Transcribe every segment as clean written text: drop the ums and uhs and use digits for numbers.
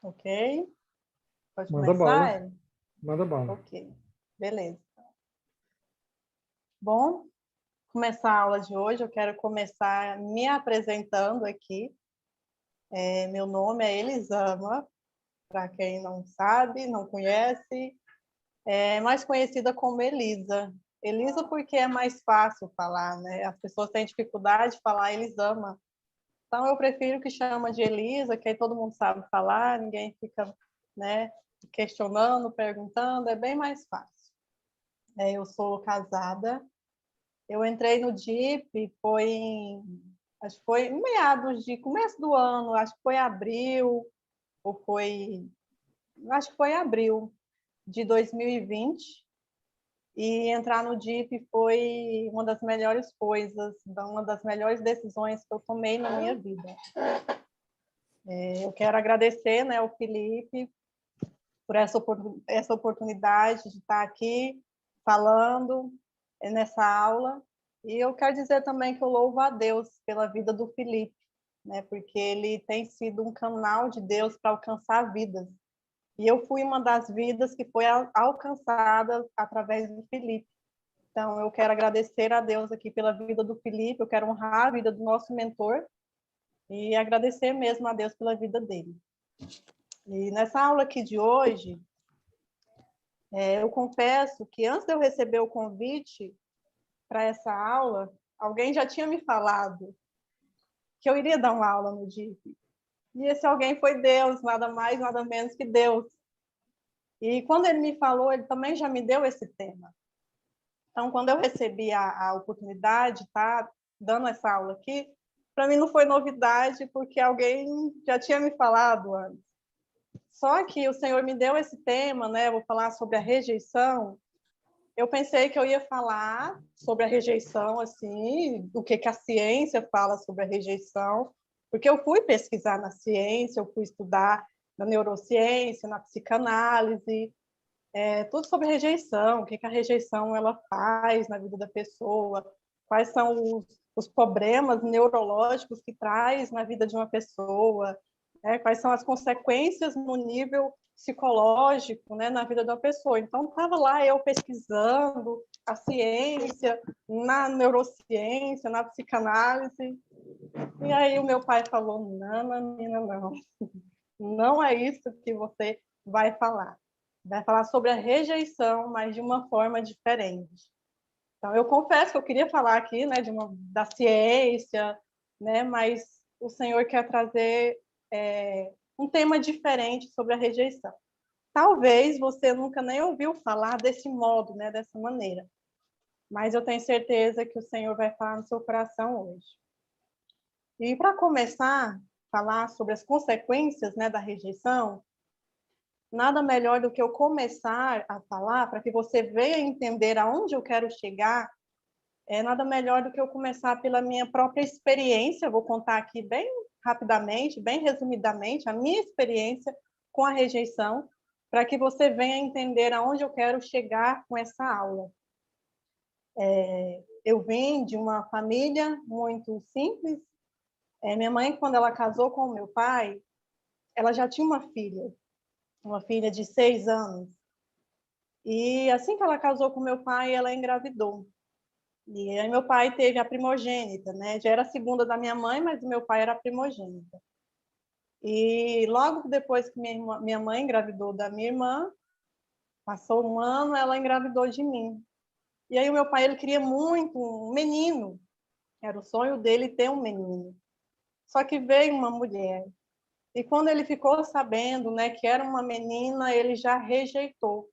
Ok? Pode Manda bala. começar? Manda bala. Ok, beleza. Bom, começar a aula de hoje, eu quero começar me apresentando aqui. Meu nome é Elisama, para quem não sabe, não conhece, é mais conhecida como Elisa. Elisa porque é mais fácil falar, né? As pessoas têm dificuldade de falar Elisama. Então, eu prefiro que chama de Elisa, que aí todo mundo sabe falar, ninguém fica, né, questionando, perguntando, é bem mais fácil. Eu sou casada, eu entrei no DIP, acho que foi em meados de começo do ano, acho que foi abril, acho que foi abril de 2020, e entrar no DIP foi uma das melhores coisas, uma das melhores decisões que eu tomei na minha vida. Eu quero agradecer, né, ao Felipe por essa oportunidade de estar aqui falando nessa aula. E eu quero dizer também que eu louvo a Deus pela vida do Felipe, né, porque ele tem sido um canal de Deus para alcançar vidas. E eu fui uma das vidas que foi alcançada através do Felipe. Então, eu quero agradecer a Deus aqui pela vida do Felipe, eu quero honrar a vida do nosso mentor e agradecer mesmo a Deus pela vida dele. E nessa aula aqui de hoje, eu confesso que antes de eu receber o convite para essa aula, alguém já tinha me falado que eu iria dar uma aula no DIP. E esse alguém foi Deus, nada mais, nada menos que Deus. E quando ele me falou, ele também já me deu esse tema. Então, quando eu recebi a oportunidade de estar dando essa aula aqui, para mim não foi novidade, porque alguém já tinha me falado antes. Só que o Senhor me deu esse tema, né? Eu vou falar sobre a rejeição. Eu pensei que eu ia falar sobre a rejeição, assim, o que a ciência fala sobre a rejeição, porque eu fui pesquisar na ciência, eu fui estudar na neurociência, na psicanálise, tudo sobre rejeição, o que a rejeição ela faz na vida da pessoa, quais são os problemas neurológicos que traz na vida de uma pessoa, né? Quais são as consequências no nível psicológico, né, na vida da pessoa. Então, estava lá eu pesquisando a ciência, na neurociência, na psicanálise, e aí o meu pai falou, não, menina, não. Não é isso que você vai falar. Vai falar sobre a rejeição, mas de uma forma diferente. Então, eu confesso que eu queria falar aqui, né, da ciência, né, mas o Senhor quer trazer um tema diferente sobre a rejeição. Talvez você nunca nem ouviu falar desse modo, né, dessa maneira, mas eu tenho certeza que o Senhor vai falar no seu coração hoje. E para começar a falar sobre as consequências, né, da rejeição, nada melhor do que eu começar a falar para que você venha entender aonde eu quero chegar. Nada melhor do que eu começar pela minha própria experiência. Vou contar aqui bem rapidamente, bem resumidamente, a minha experiência com a rejeição, para que você venha entender aonde eu quero chegar com essa aula. Eu vim de uma família muito simples. Minha mãe, quando ela casou com o meu pai, ela já tinha uma filha de 6 anos. E assim que ela casou com meu pai, ela engravidou. E aí meu pai teve a primogênita, né? Já era a segunda da minha mãe, mas o meu pai era a primogênita. E logo depois que minha mãe engravidou da minha irmã, passou um ano, ela engravidou de mim. E aí o meu pai, ele queria muito um menino. Era o sonho dele ter um menino. Só que veio uma mulher. E quando ele ficou sabendo, né, que era uma menina, ele já rejeitou.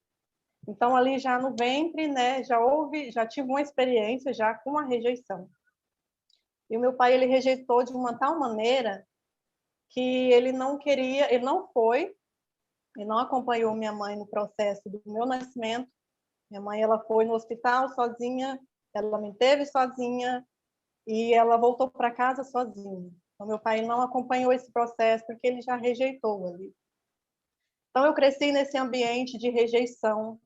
Então, ali já no ventre, né, já tive uma experiência já com a rejeição. E o meu pai, ele rejeitou de uma tal maneira que ele não queria, ele não acompanhou minha mãe no processo do meu nascimento. Minha mãe, ela foi no hospital sozinha, ela me teve sozinha e ela voltou para casa sozinha. Então, meu pai não acompanhou esse processo porque ele já rejeitou ali. Então, eu cresci nesse ambiente de rejeição.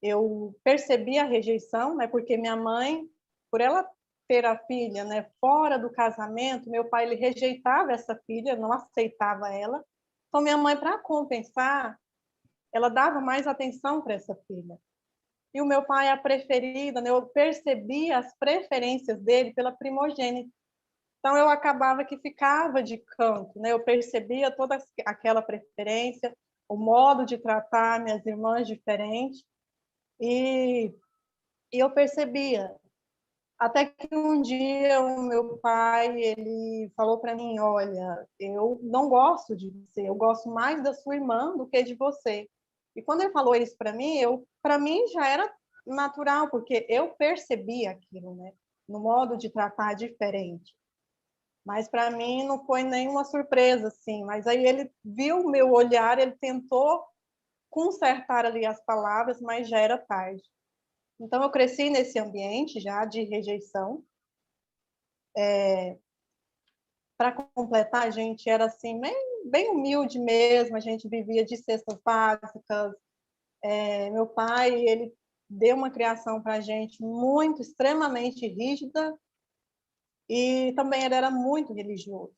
Eu percebi a rejeição, né, porque minha mãe, por ela ter a filha, né, fora do casamento, meu pai ele rejeitava essa filha, não aceitava ela. Então, minha mãe, para compensar, ela dava mais atenção para essa filha. E o meu pai, a preferida, né? Eu percebia as preferências dele pela primogênita. Então, eu acabava que ficava de canto, né? Eu percebia toda aquela preferência, o modo de tratar minhas irmãs diferente, e eu percebia. Até que um dia o meu pai, ele falou para mim, olha, eu não gosto de você, eu gosto mais da sua irmã do que de você. E quando ele falou isso para mim já era natural, porque eu percebi aquilo, né? No modo de tratar diferente. Mas para mim não foi nenhuma surpresa, assim. Mas aí ele viu o meu olhar, ele tentou consertar ali as palavras, mas já era tarde. Então eu cresci nesse ambiente já de rejeição. Para completar, a gente era assim bem humilde mesmo. A gente vivia de cestas básicas. Meu pai, ele deu uma criação para a gente muito, extremamente rígida, e também ele era muito religioso,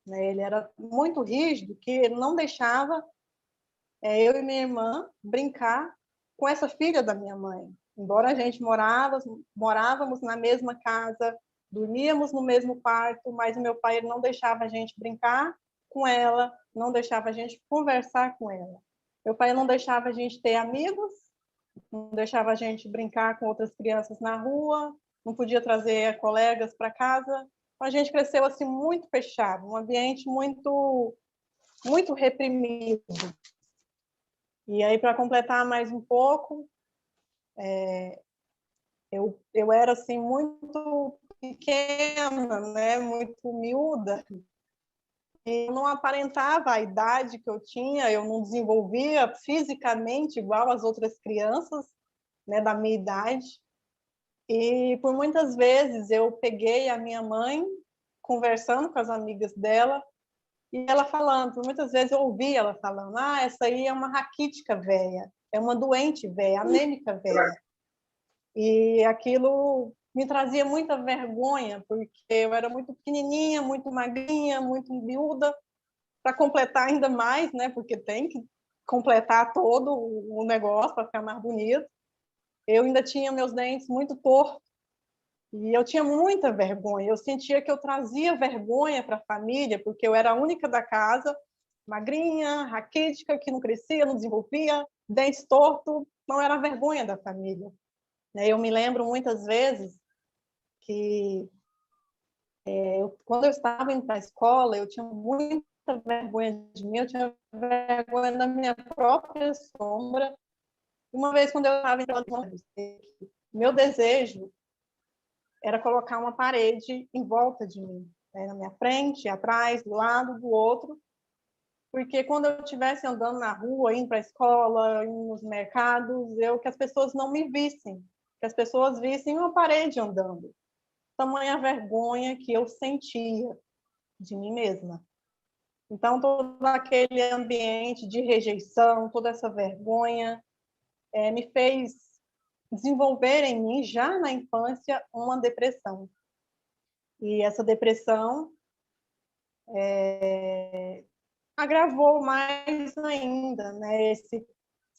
né? Ele era muito rígido, que ele não deixava eu e minha irmã brincar com essa filha da minha mãe. Embora a gente morávamos na mesma casa, dormíamos no mesmo quarto, mas o meu pai ele não deixava a gente brincar com ela, não deixava a gente conversar com ela. Meu pai não deixava a gente ter amigos, não deixava a gente brincar com outras crianças na rua, não podia trazer colegas para casa. Então, a gente cresceu assim muito fechado, um ambiente muito reprimido. E aí, para completar mais um pouco, eu era assim muito pequena, né, muito miúda, e eu não aparentava a idade que eu tinha, eu não desenvolvia fisicamente igual as outras crianças, né, da minha idade. E por muitas vezes eu peguei a minha mãe conversando com as amigas dela e ela falando, muitas vezes eu ouvi ela falando, essa aí é uma raquítica velha, é uma doente velha, anêmica velha. E aquilo me trazia muita vergonha, porque eu era muito pequenininha, muito magrinha, muito miúda, para completar ainda mais, né? Porque tem que completar todo o negócio para ficar mais bonito. Eu ainda tinha meus dentes muito tortos e eu tinha muita vergonha. Eu sentia que eu trazia vergonha para a família, porque eu era a única da casa, magrinha, raquítica, que não crescia, não desenvolvia, dentes tortos, não era a vergonha da família. Eu me lembro muitas vezes que quando eu estava indo para a escola, eu tinha muita vergonha de mim, eu tinha vergonha da minha própria sombra. Uma vez, quando eu estava indo para meu desejo era colocar uma parede em volta de mim, né? Na minha frente, atrás, do lado, do outro, porque quando eu estivesse andando na rua, indo para a escola, indo nos mercados, que as pessoas não me vissem, que as pessoas vissem uma parede andando. Tamanha vergonha que eu sentia de mim mesma. Então, todo aquele ambiente de rejeição, toda essa vergonha, me fez desenvolver em mim, já na infância, uma depressão. E essa depressão agravou mais ainda, né, esse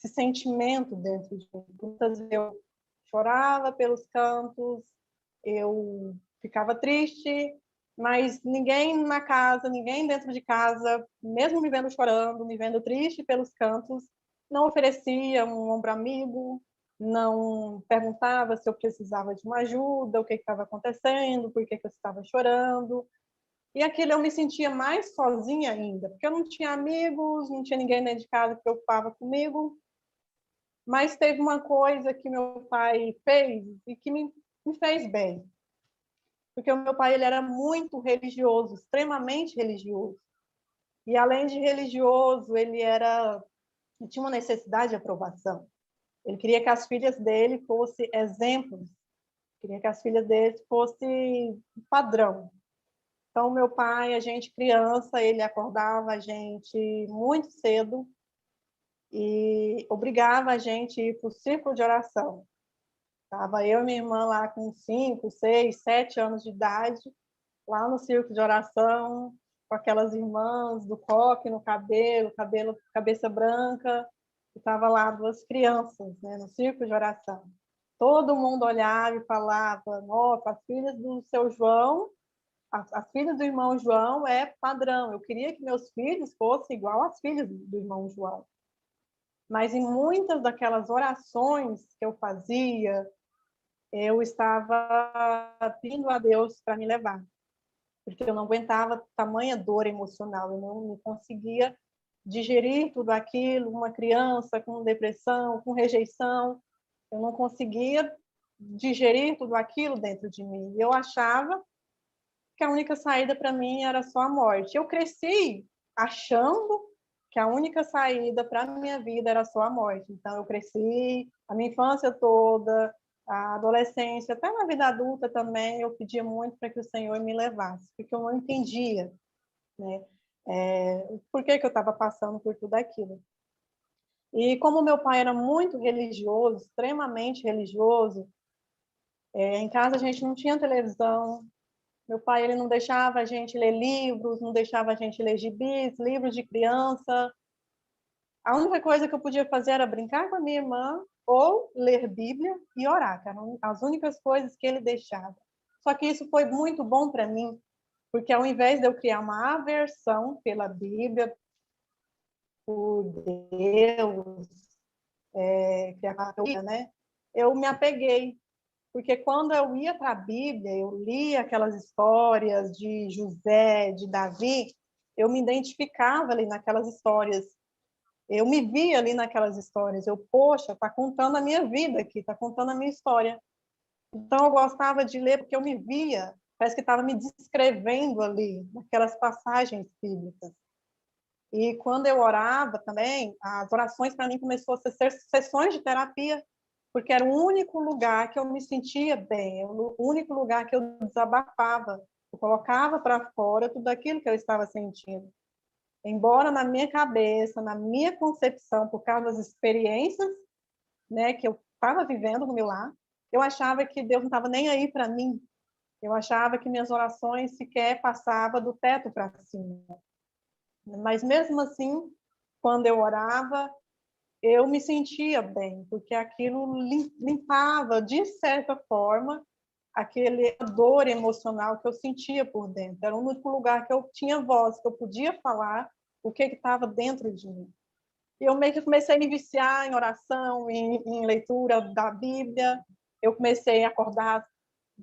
sentimento dentro de mim. Muitas vezes eu chorava pelos cantos, eu ficava triste, mas ninguém na casa, ninguém dentro de casa, mesmo me vendo chorando, me vendo triste pelos cantos, não oferecia um ombro amigo, não perguntava se eu precisava de uma ajuda, o que estava acontecendo, por que eu estava chorando. E aquilo eu me sentia mais sozinha ainda, porque eu não tinha amigos, não tinha ninguém dentro de casa que preocupava comigo. Mas teve uma coisa que meu pai fez e que me fez bem. Porque o meu pai ele era muito religioso, extremamente religioso. E além de religioso, ele tinha uma necessidade de aprovação. Ele queria que as filhas dele fossem exemplos, queria que as filhas dele fossem padrão. Então, meu pai, a gente criança, ele acordava a gente muito cedo e obrigava a gente a ir para o círculo de oração. Estava eu e minha irmã lá com 5, 6, 7 anos de idade, lá no círculo de oração, com aquelas irmãs do coque no cabelo, cabeça branca, e estava lá duas crianças, né, no círculo de oração. Todo mundo olhava e falava, nossa, as filhas do seu João, as filhas do irmão João é padrão. Eu queria que meus filhos fossem igual às filhas do irmão João. Mas em muitas daquelas orações que eu fazia, eu estava pedindo a Deus para me levar, porque eu não aguentava tamanha dor emocional, eu não conseguia digerir tudo aquilo, uma criança com depressão, com rejeição, eu não conseguia digerir tudo aquilo dentro de mim. Eu achava que a única saída para mim era só a morte. Eu cresci achando que a única saída para a minha vida era só a morte. Então, eu cresci, a minha infância toda, a adolescência, até na vida adulta também, eu pedia muito para que o Senhor me levasse, porque eu não entendia, né? Por que eu estava passando por tudo aquilo. E como meu pai era muito religioso, extremamente religioso, em casa a gente não tinha televisão. Meu pai, ele não deixava a gente ler livros, não deixava a gente ler gibis, livros de criança. A única coisa que eu podia fazer era brincar com a minha irmã ou ler Bíblia e orar, que eram as únicas coisas que ele deixava. Só que isso foi muito bom para mim, porque ao invés de eu criar uma aversão pela Bíblia, por Deus, né? Eu me apeguei, porque quando eu ia para a Bíblia, eu lia aquelas histórias de José, de Davi, eu me identificava ali naquelas histórias. Eu me via ali naquelas histórias. Eu, poxa, está contando a minha vida aqui, está contando a minha história. Então, eu gostava de ler porque eu me via, parece que estava me descrevendo ali, naquelas passagens bíblicas. E quando eu orava também, as orações para mim começou a ser sessões de terapia, porque era o único lugar que eu me sentia bem, o único lugar que eu desabafava, eu colocava para fora tudo aquilo que eu estava sentindo. Embora na minha cabeça, na minha concepção, por causa das experiências, né, que eu estava vivendo no meu lar, eu achava que Deus não estava nem aí para mim. Eu achava que minhas orações sequer passavam do teto para cima. Mas mesmo assim, quando eu orava, eu me sentia bem, porque aquilo limpava, de certa forma, aquele dor emocional que eu sentia por dentro. Era o único lugar que eu tinha voz, que eu podia falar o que estava dentro de mim. E eu meio que comecei a me viciar em oração, em leitura da Bíblia. Eu comecei a acordar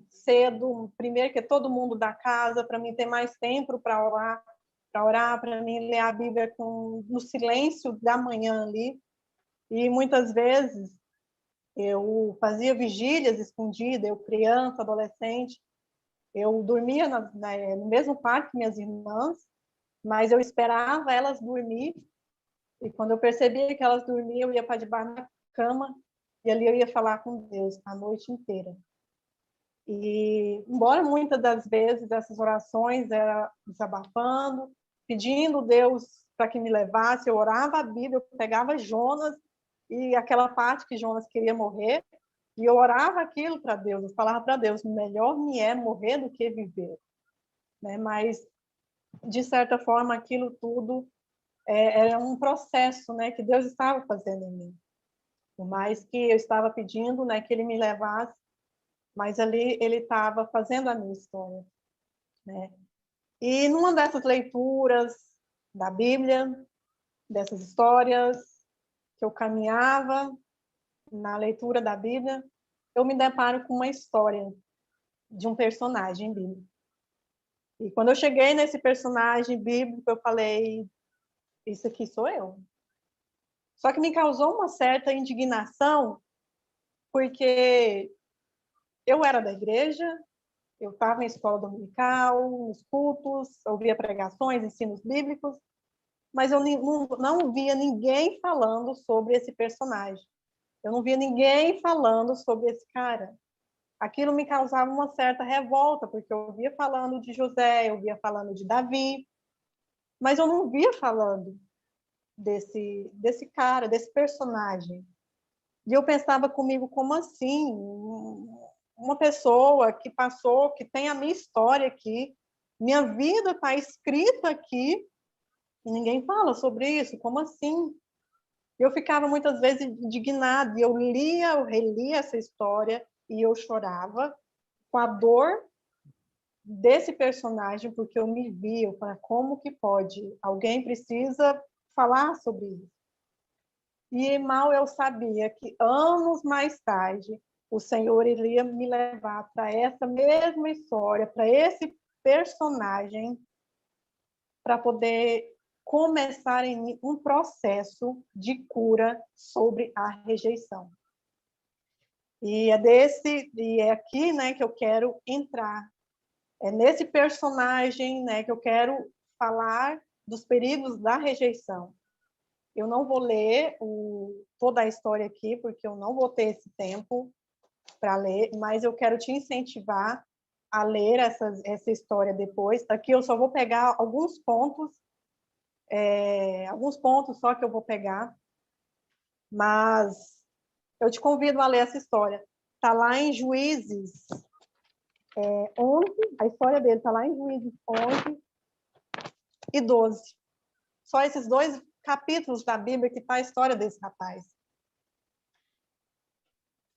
cedo, primeiro que todo mundo da casa, para mim ter mais tempo para orar, para mim ler a Bíblia no silêncio da manhã ali. E muitas vezes eu fazia vigílias escondidas, eu criança, adolescente, eu dormia no mesmo quarto que minhas irmãs, mas eu esperava elas dormir, e quando eu percebia que elas dormiam, eu ia para debaixo da cama, e ali eu ia falar com Deus a noite inteira. E, embora muitas das vezes essas orações eram desabafando, pedindo Deus para que me levasse, eu orava a Bíblia, eu pegava Jonas, e aquela parte que Jonas queria morrer, e eu orava aquilo para Deus, eu falava para Deus, melhor me é morrer do que viver. Né? Mas, de certa forma, aquilo tudo era um processo, né, que Deus estava fazendo em mim. Por mais que eu estava pedindo, né, que Ele me levasse, mas ali Ele estava fazendo a minha história. Né? E numa dessas leituras da Bíblia, dessas histórias que eu caminhava na leitura da Bíblia, eu me deparo com uma história de um personagem bíblico. E quando eu cheguei nesse personagem bíblico, eu falei, isso aqui sou eu. Só que me causou uma certa indignação, porque eu era da igreja, eu estava em escola dominical, nos cultos, ouvia pregações, ensinos bíblicos, mas eu não via ninguém falando sobre esse personagem. Eu não via ninguém falando sobre esse cara. Aquilo me causava uma certa revolta, porque eu via falando de José, eu via falando de Davi, mas eu não via falando desse cara, desse personagem. E eu pensava comigo, como assim? Uma pessoa que passou, que tem a minha história aqui, Minha vida está escrita aqui e ninguém fala sobre isso. Como assim? Eu ficava muitas vezes indignada, e eu lia, eu relia essa história e eu chorava com a dor desse personagem, porque eu me vi, eu falei, como que pode? Alguém precisa falar sobre isso. E mal eu sabia que anos mais tarde o Senhor iria me levar para essa mesma história, para esse personagem, para poder começar em mim um processo de cura sobre a rejeição. E é aqui, né, que eu quero entrar. É nesse personagem, né, que eu quero falar dos perigos da rejeição. Eu não vou ler toda a história aqui, porque eu não vou ter esse tempo para ler, mas eu quero te incentivar a ler essa história depois. Aqui eu só vou pegar alguns pontos só que eu vou pegar, mas eu te convido a ler essa história. Está lá em Juízes 11, a história dele está lá em Juízes 11 e 12. Só esses 2 capítulos da Bíblia que está a história desse rapaz.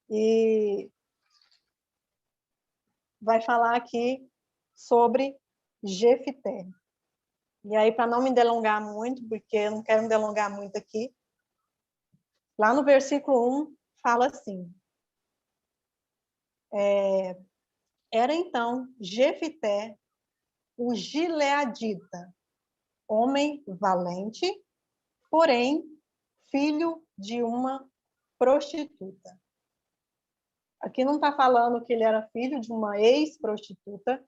E vai falar aqui sobre Jefité. E aí, para não me delongar muito, porque eu não quero me delongar muito aqui, lá no versículo 1, fala assim, era então Jefité, o gileadita, homem valente, porém, filho de uma prostituta. Aqui não está falando que ele era filho de uma ex-prostituta,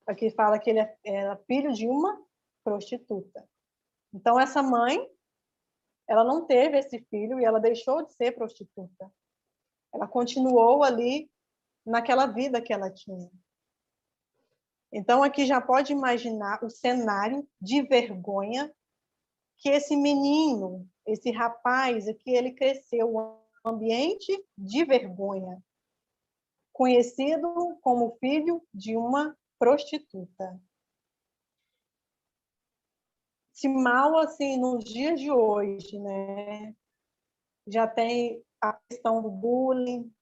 aqui fala que ele era filho de uma prostituta. Então, essa mãe, ela não teve esse filho e ela deixou de ser prostituta. Ela continuou ali naquela vida que ela tinha. Então, aqui já pode imaginar o cenário de vergonha que esse menino, esse rapaz, aqui ele cresceu, um ambiente de vergonha, conhecido como filho de uma prostituta. Se mal, assim, nos dias de hoje, né, já tem a questão do bullying,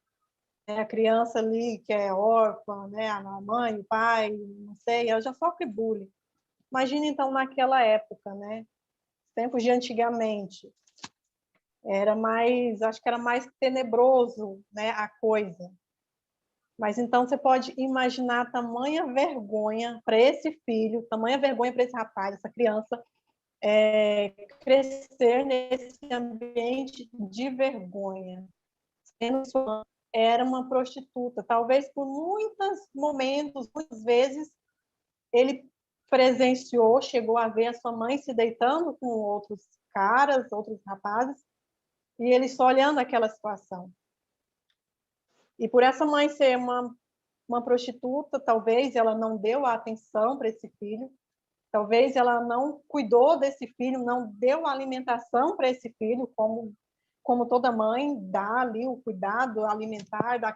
né, a criança ali que é órfã, né, a mãe, o pai, não sei, ela já sofre bullying. Imagina, então, naquela época, né, tempos de antigamente, acho que era mais tenebroso, né, a coisa. Mas então você pode imaginar tamanha vergonha para esse filho, tamanha vergonha para esse rapaz, essa criança, crescer nesse ambiente de vergonha. Sendo sua era uma prostituta. Talvez por muitos momentos, muitas vezes, ele presenciou, chegou a ver a sua mãe se deitando com outros caras, outros rapazes, e ele só olhando aquela situação. E por essa mãe ser uma prostituta, talvez ela não deu a atenção para esse filho, talvez ela não cuidou desse filho, não deu alimentação para esse filho, como toda mãe dá ali o cuidado alimentar, dá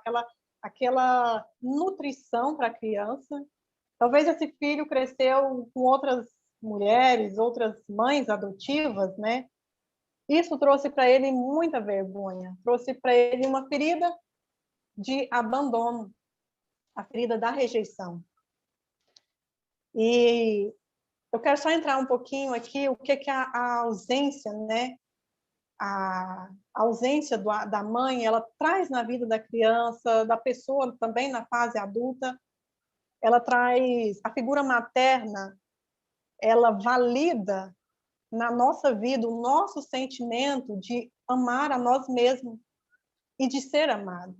aquela nutrição para a criança. Talvez esse filho cresceu com outras mulheres, outras mães adotivas, né? Isso trouxe para ele muita vergonha, trouxe para ele uma ferida de abandono, a ferida da rejeição. E eu quero só entrar um pouquinho aqui, o que a ausência, né? A ausência da mãe, ela traz na vida da criança, da pessoa também na fase adulta, ela traz a figura materna, ela valida na nossa vida o nosso sentimento de amar a nós mesmos e de ser amado.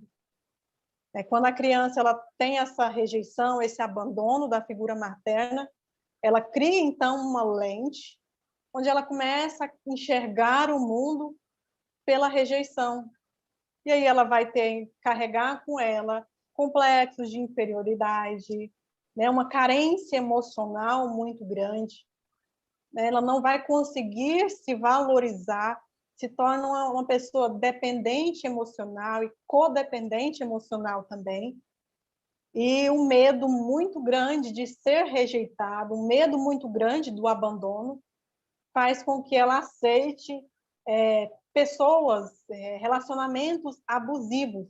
Quando a criança ela tem essa rejeição, esse abandono da figura materna, ela cria, então, uma lente onde ela começa a enxergar o mundo pela rejeição. E aí ela vai carregar com ela complexos de inferioridade, né, uma carência emocional muito grande. Ela não vai conseguir se valorizar, se torna uma pessoa dependente emocional e codependente emocional também. e um medo muito grande de ser rejeitado, um medo muito grande do abandono, faz com que ela aceite pessoas, relacionamentos abusivos,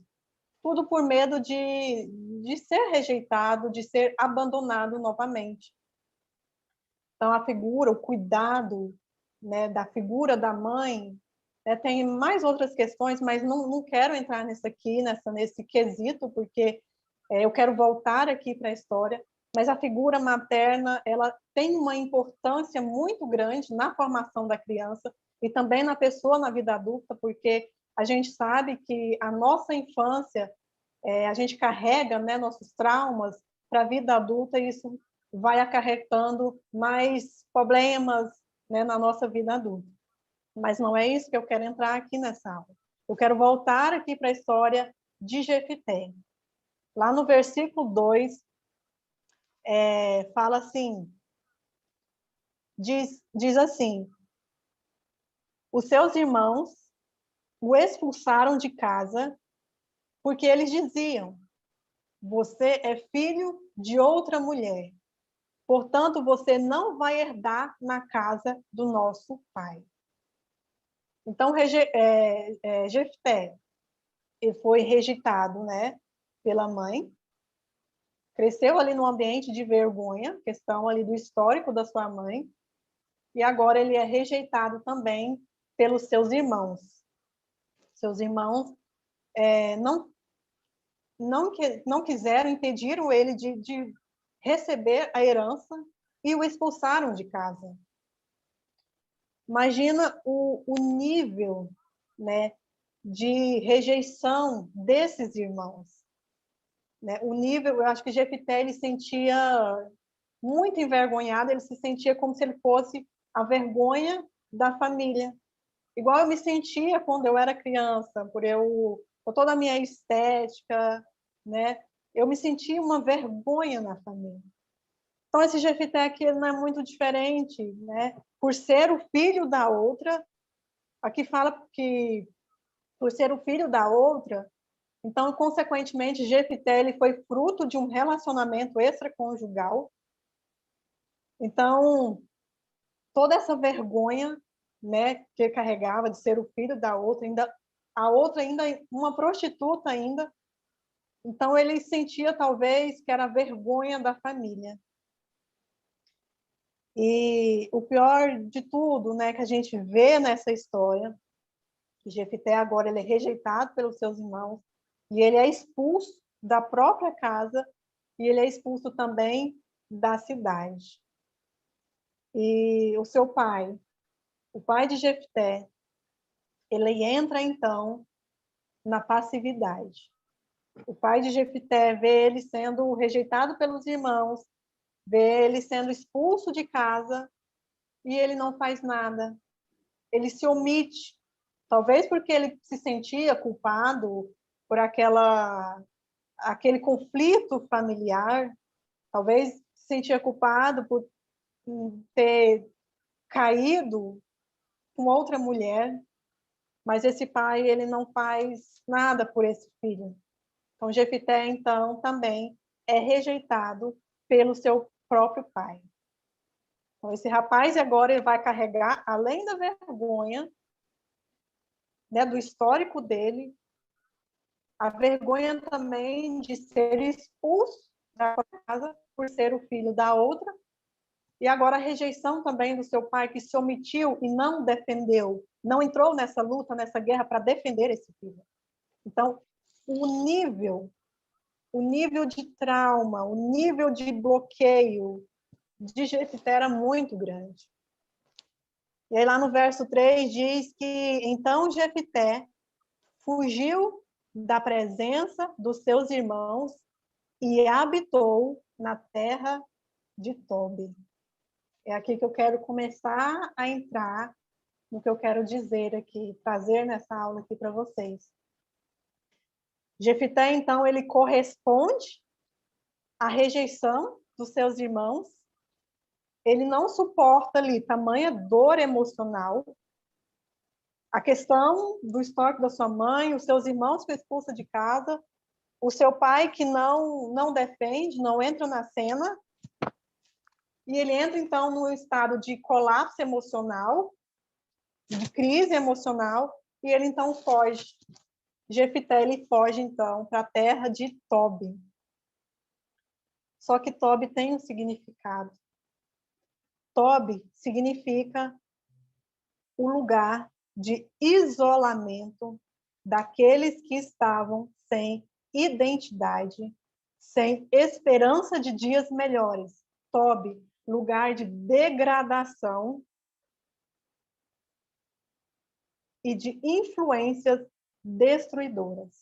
tudo por medo de ser rejeitado, de ser abandonado novamente. Então, a figura, o cuidado, né, da figura da mãe, né, tem mais outras questões, mas não quero entrar nesse quesito, porque eu quero voltar aqui para a história, mas a figura materna, ela tem uma importância muito grande na formação da criança e também na pessoa na vida adulta, porque a gente sabe que a nossa infância, a gente carrega, né, nossos traumas para a vida adulta, e isso vai acarretando mais problemas, né, na nossa vida adulta. Mas não é isso que eu quero entrar aqui nessa aula. Eu quero voltar aqui para a história de Jefité. Lá no versículo 2, fala assim, diz assim, os seus irmãos o expulsaram de casa porque eles diziam, você é filho de outra mulher, portanto, você não vai herdar na casa do nosso pai. Então, Jefté foi rejeitado, né, pela mãe, cresceu ali num ambiente de vergonha, questão ali do histórico da sua mãe, e agora ele é rejeitado também pelos seus irmãos. Seus irmãos não quiseram, impediram ele de receber a herança e o expulsaram de casa. Imagina o nível, né, de rejeição desses irmãos. Né? O nível, eu acho que Jefité ele sentia muito envergonhado, ele se sentia como se ele fosse a vergonha da família. Igual eu me sentia quando eu era criança, por toda a minha estética, né? Eu me sentia uma vergonha na família. Então, esse Jefité aqui ele não é muito diferente, né? Por ser o filho da outra, aqui fala que por ser o filho da outra, então, consequentemente, Jefité ele foi fruto de um relacionamento extraconjugal. Então, toda essa vergonha, né, que carregava de ser o filho da outra, a outra ainda uma prostituta ainda. Então, ele sentia talvez que era vergonha da família. E o pior de tudo, né, que a gente vê nessa história, que Jefité agora ele é rejeitado pelos seus irmãos e ele é expulso da própria casa e ele é expulso também da cidade. E o seu pai, o pai de Jefté, ele entra então na passividade. O pai de Jefté vê ele sendo rejeitado pelos irmãos, vê ele sendo expulso de casa e ele não faz nada. Ele se omite, talvez porque ele se sentia culpado por aquele conflito familiar, talvez se sentia culpado por ter caído com outra mulher, mas esse pai ele não faz nada por esse filho. Então, Jefité, então, também é rejeitado pelo seu próprio pai. Então, esse rapaz agora ele vai carregar, além da vergonha, né, do histórico dele, a vergonha também de ser expulso da casa por ser o filho da outra, e agora a rejeição também do seu pai, que se omitiu e não defendeu, não entrou nessa luta, nessa guerra para defender esse filho. Então, o nível de trauma, o nível de bloqueio de Jefité era muito grande. E aí lá no verso 3 diz que então Jefité fugiu da presença dos seus irmãos e habitou na terra de Tobi. É aqui que eu quero começar a entrar no que eu quero dizer aqui, trazer nessa aula aqui para vocês. Jefité, então, ele corresponde à rejeição dos seus irmãos. Ele não suporta ali tamanha dor emocional. A questão do histórico da sua mãe, os seus irmãos que expulsa de casa, o seu pai que não defende, não entra na cena, e ele entra, então, num estado de colapso emocional, de crise emocional, e ele, então, foge. Jefité, ele foge, então, para a terra de Tobi. Só que Tobi tem um significado. Tobi significa o lugar de isolamento daqueles que estavam sem identidade, sem esperança de dias melhores. Tobi, lugar de degradação e de influências destruidoras.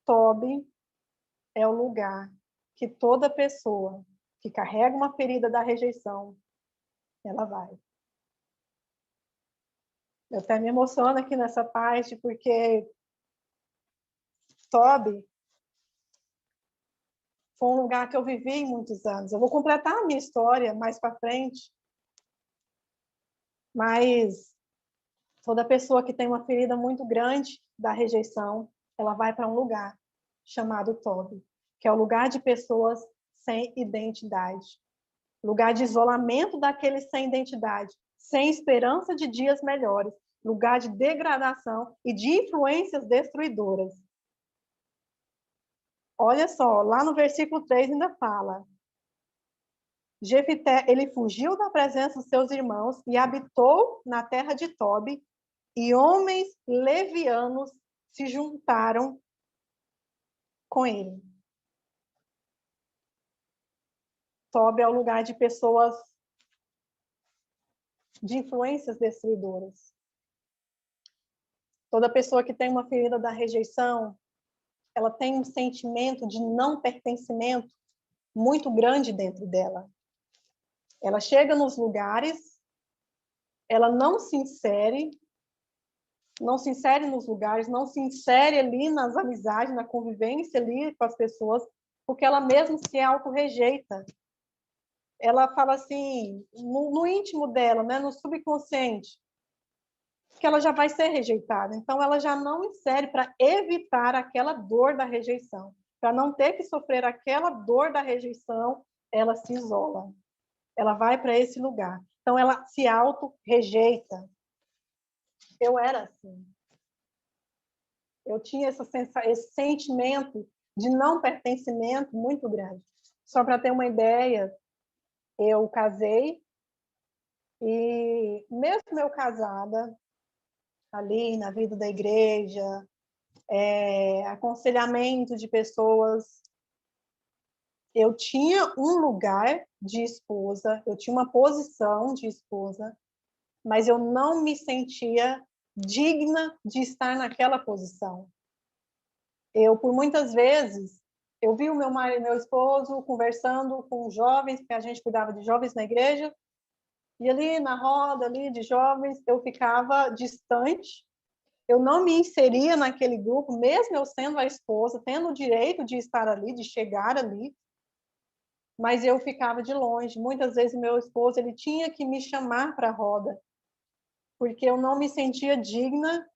Tobi é o lugar que toda pessoa que carrega uma ferida da rejeição, ela vai. Eu até me emociono aqui nessa parte, porque Tobi foi um lugar que eu vivi muitos anos. Eu vou completar a minha história mais para frente, mas toda pessoa que tem uma ferida muito grande da rejeição, ela vai para um lugar chamado Tobi, que é o lugar de pessoas sem identidade, lugar de isolamento daqueles sem identidade, sem esperança de dias melhores, lugar de degradação e de influências destruidoras. Olha só, lá no versículo 3 ainda fala: Jefité, ele fugiu da presença dos seus irmãos e habitou na terra de Tobi, e homens levianos se juntaram com ele. Tobi é o lugar de pessoas de influências destruidoras. Toda pessoa que tem uma ferida da rejeição, ela tem um sentimento de não pertencimento muito grande dentro dela. Ela chega nos lugares, ela não se insere nos lugares, não se insere ali nas amizades, na convivência ali com as pessoas, porque ela mesma se auto-rejeita. Ela fala assim, no íntimo dela, né, no subconsciente, que ela já vai ser rejeitada. Então, ela já não insere para evitar aquela dor da rejeição. Para não ter que sofrer aquela dor da rejeição, ela se isola. Ela vai para esse lugar. Então, ela se auto-rejeita. Eu era assim. Eu tinha esse sentimento de não pertencimento muito grande. Só para ter uma ideia, eu casei e, mesmo eu casada, ali na vida da igreja, aconselhamento de pessoas, eu tinha um lugar de esposa, eu tinha uma posição de esposa, mas eu não me sentia digna de estar naquela posição. Eu, por muitas vezes, eu vi o meu esposo conversando com jovens, porque a gente cuidava de jovens na igreja, e ali na roda ali de jovens, eu ficava distante, eu não me inseria naquele grupo, mesmo eu sendo a esposa, tendo o direito de estar ali, de chegar ali, mas eu ficava de longe. Muitas vezes meu esposo ele tinha que me chamar para a roda, porque eu não me sentia digna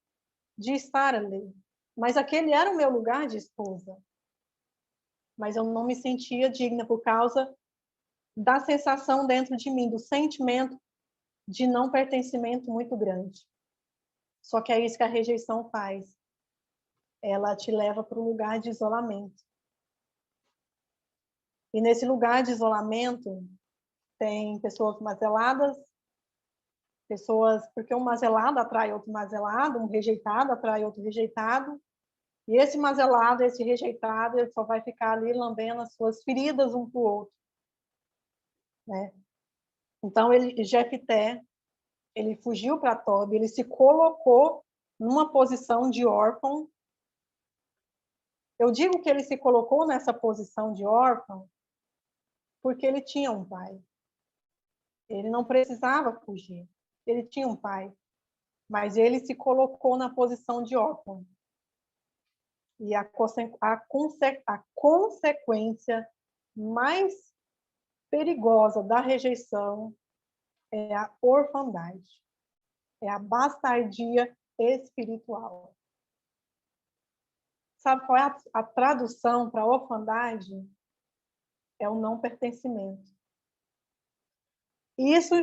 de estar ali. Mas aquele era o meu lugar de esposa. Mas eu não me sentia digna por causa da sensação dentro de mim, do sentimento de não pertencimento muito grande. Só que é isso que a rejeição faz. Ela te leva para um lugar de isolamento. E nesse lugar de isolamento, tem pessoas mazeladas, porque um mazelado atrai outro mazelado, um rejeitado atrai outro rejeitado, e esse mazelado, esse rejeitado, ele só vai ficar ali lambendo as suas feridas um para o outro, né? Então, Jefité, ele fugiu para Tobi, ele se colocou numa posição de órfão. Eu digo que ele se colocou nessa posição de órfão porque ele tinha um pai. Ele não precisava fugir. Ele tinha um pai. Mas ele se colocou na posição de órfão. E a consequência mais perigosa da rejeição é a orfandade. É a bastardia espiritual. Sabe qual é a tradução para orfandade? É o não pertencimento. E isso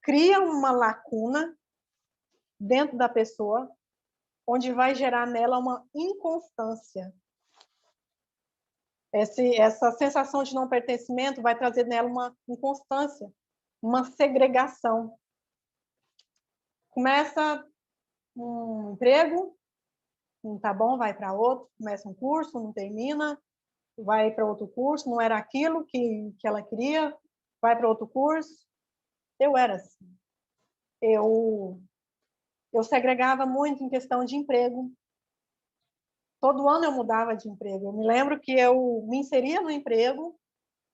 cria uma lacuna dentro da pessoa, onde vai gerar nela uma inconstância. Essa sensação de não pertencimento vai trazer nela uma inconstância, uma segregação. Começa um emprego, não tá bom, vai para outro, começa um curso, não termina, vai para outro curso, não era aquilo que ela queria, vai para outro curso. Eu era assim. Eu segregava muito em questão de emprego. Todo ano eu mudava de emprego. Eu me lembro que eu me inseria no emprego,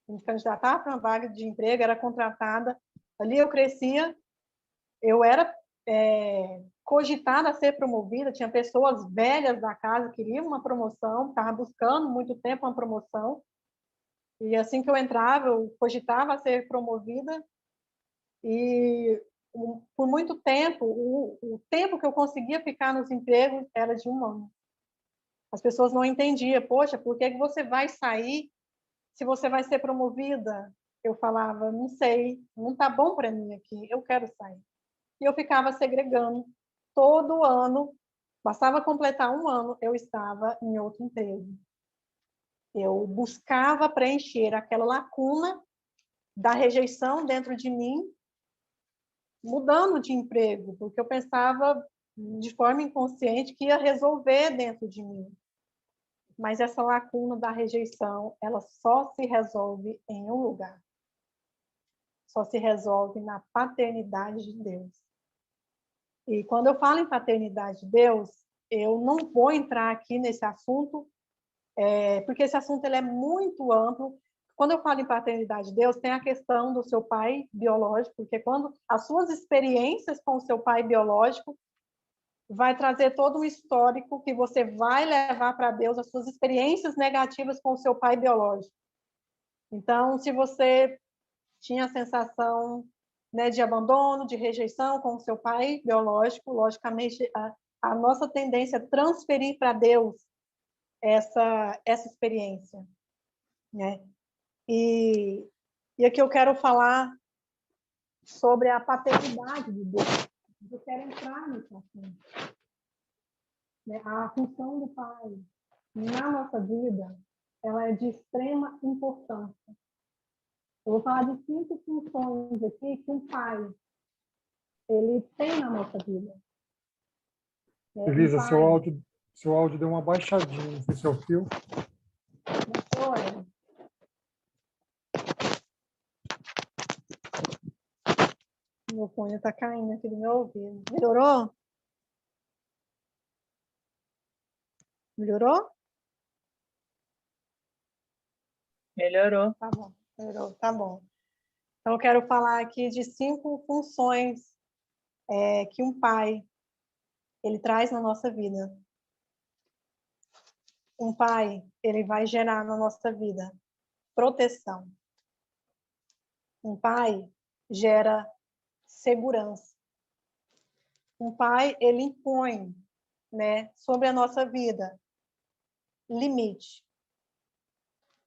me candidatava para uma vaga de emprego, era contratada. Ali eu crescia, eu era cogitada a ser promovida. Tinha pessoas velhas da casa que queriam uma promoção, estava buscando muito tempo uma promoção. E assim que eu entrava, eu cogitava a ser promovida. E por muito tempo, o tempo que eu conseguia ficar nos empregos era de 1 ano. As pessoas não entendiam, poxa, por que você vai sair se você vai ser promovida? Eu falava, não sei, não está bom para mim aqui, eu quero sair. E eu ficava segregando. Todo ano, bastava completar 1 ano, eu estava em outro emprego. Eu buscava preencher aquela lacuna da rejeição dentro de mim, mudando de emprego, porque eu pensava de forma inconsciente que ia resolver dentro de mim. Mas essa lacuna da rejeição, ela só se resolve em um lugar. Só se resolve na paternidade de Deus. E quando eu falo em paternidade de Deus, eu não vou entrar aqui nesse assunto, porque esse assunto ele é muito amplo. Quando eu falo em paternidade de Deus, tem a questão do seu pai biológico, porque quando as suas experiências com o seu pai biológico vai trazer todo um histórico que você vai levar para Deus, as suas experiências negativas com o seu pai biológico. Então, se você tinha a sensação, né, de abandono, de rejeição com o seu pai biológico, logicamente, a nossa tendência é transferir para Deus essa experiência, né? E aqui eu quero falar sobre a paternidade de Deus. Eu quero entrar nesse assunto. A função do pai na nossa vida, ela é de extrema importância. Eu vou falar de 5 funções aqui que um pai ele tem na nossa vida. Elisa, seu áudio deu uma baixadinha, não sei se é o fio. Meu fone está caindo aqui do meu ouvido. Melhorou? Melhorou? Melhorou. Tá bom, melhorou, tá bom. Então, eu quero falar aqui de 5 funções que um pai ele traz na nossa vida. Um pai, ele vai gerar na nossa vida proteção. Um pai gera segurança. Um pai, ele impõe, né, sobre a nossa vida limite.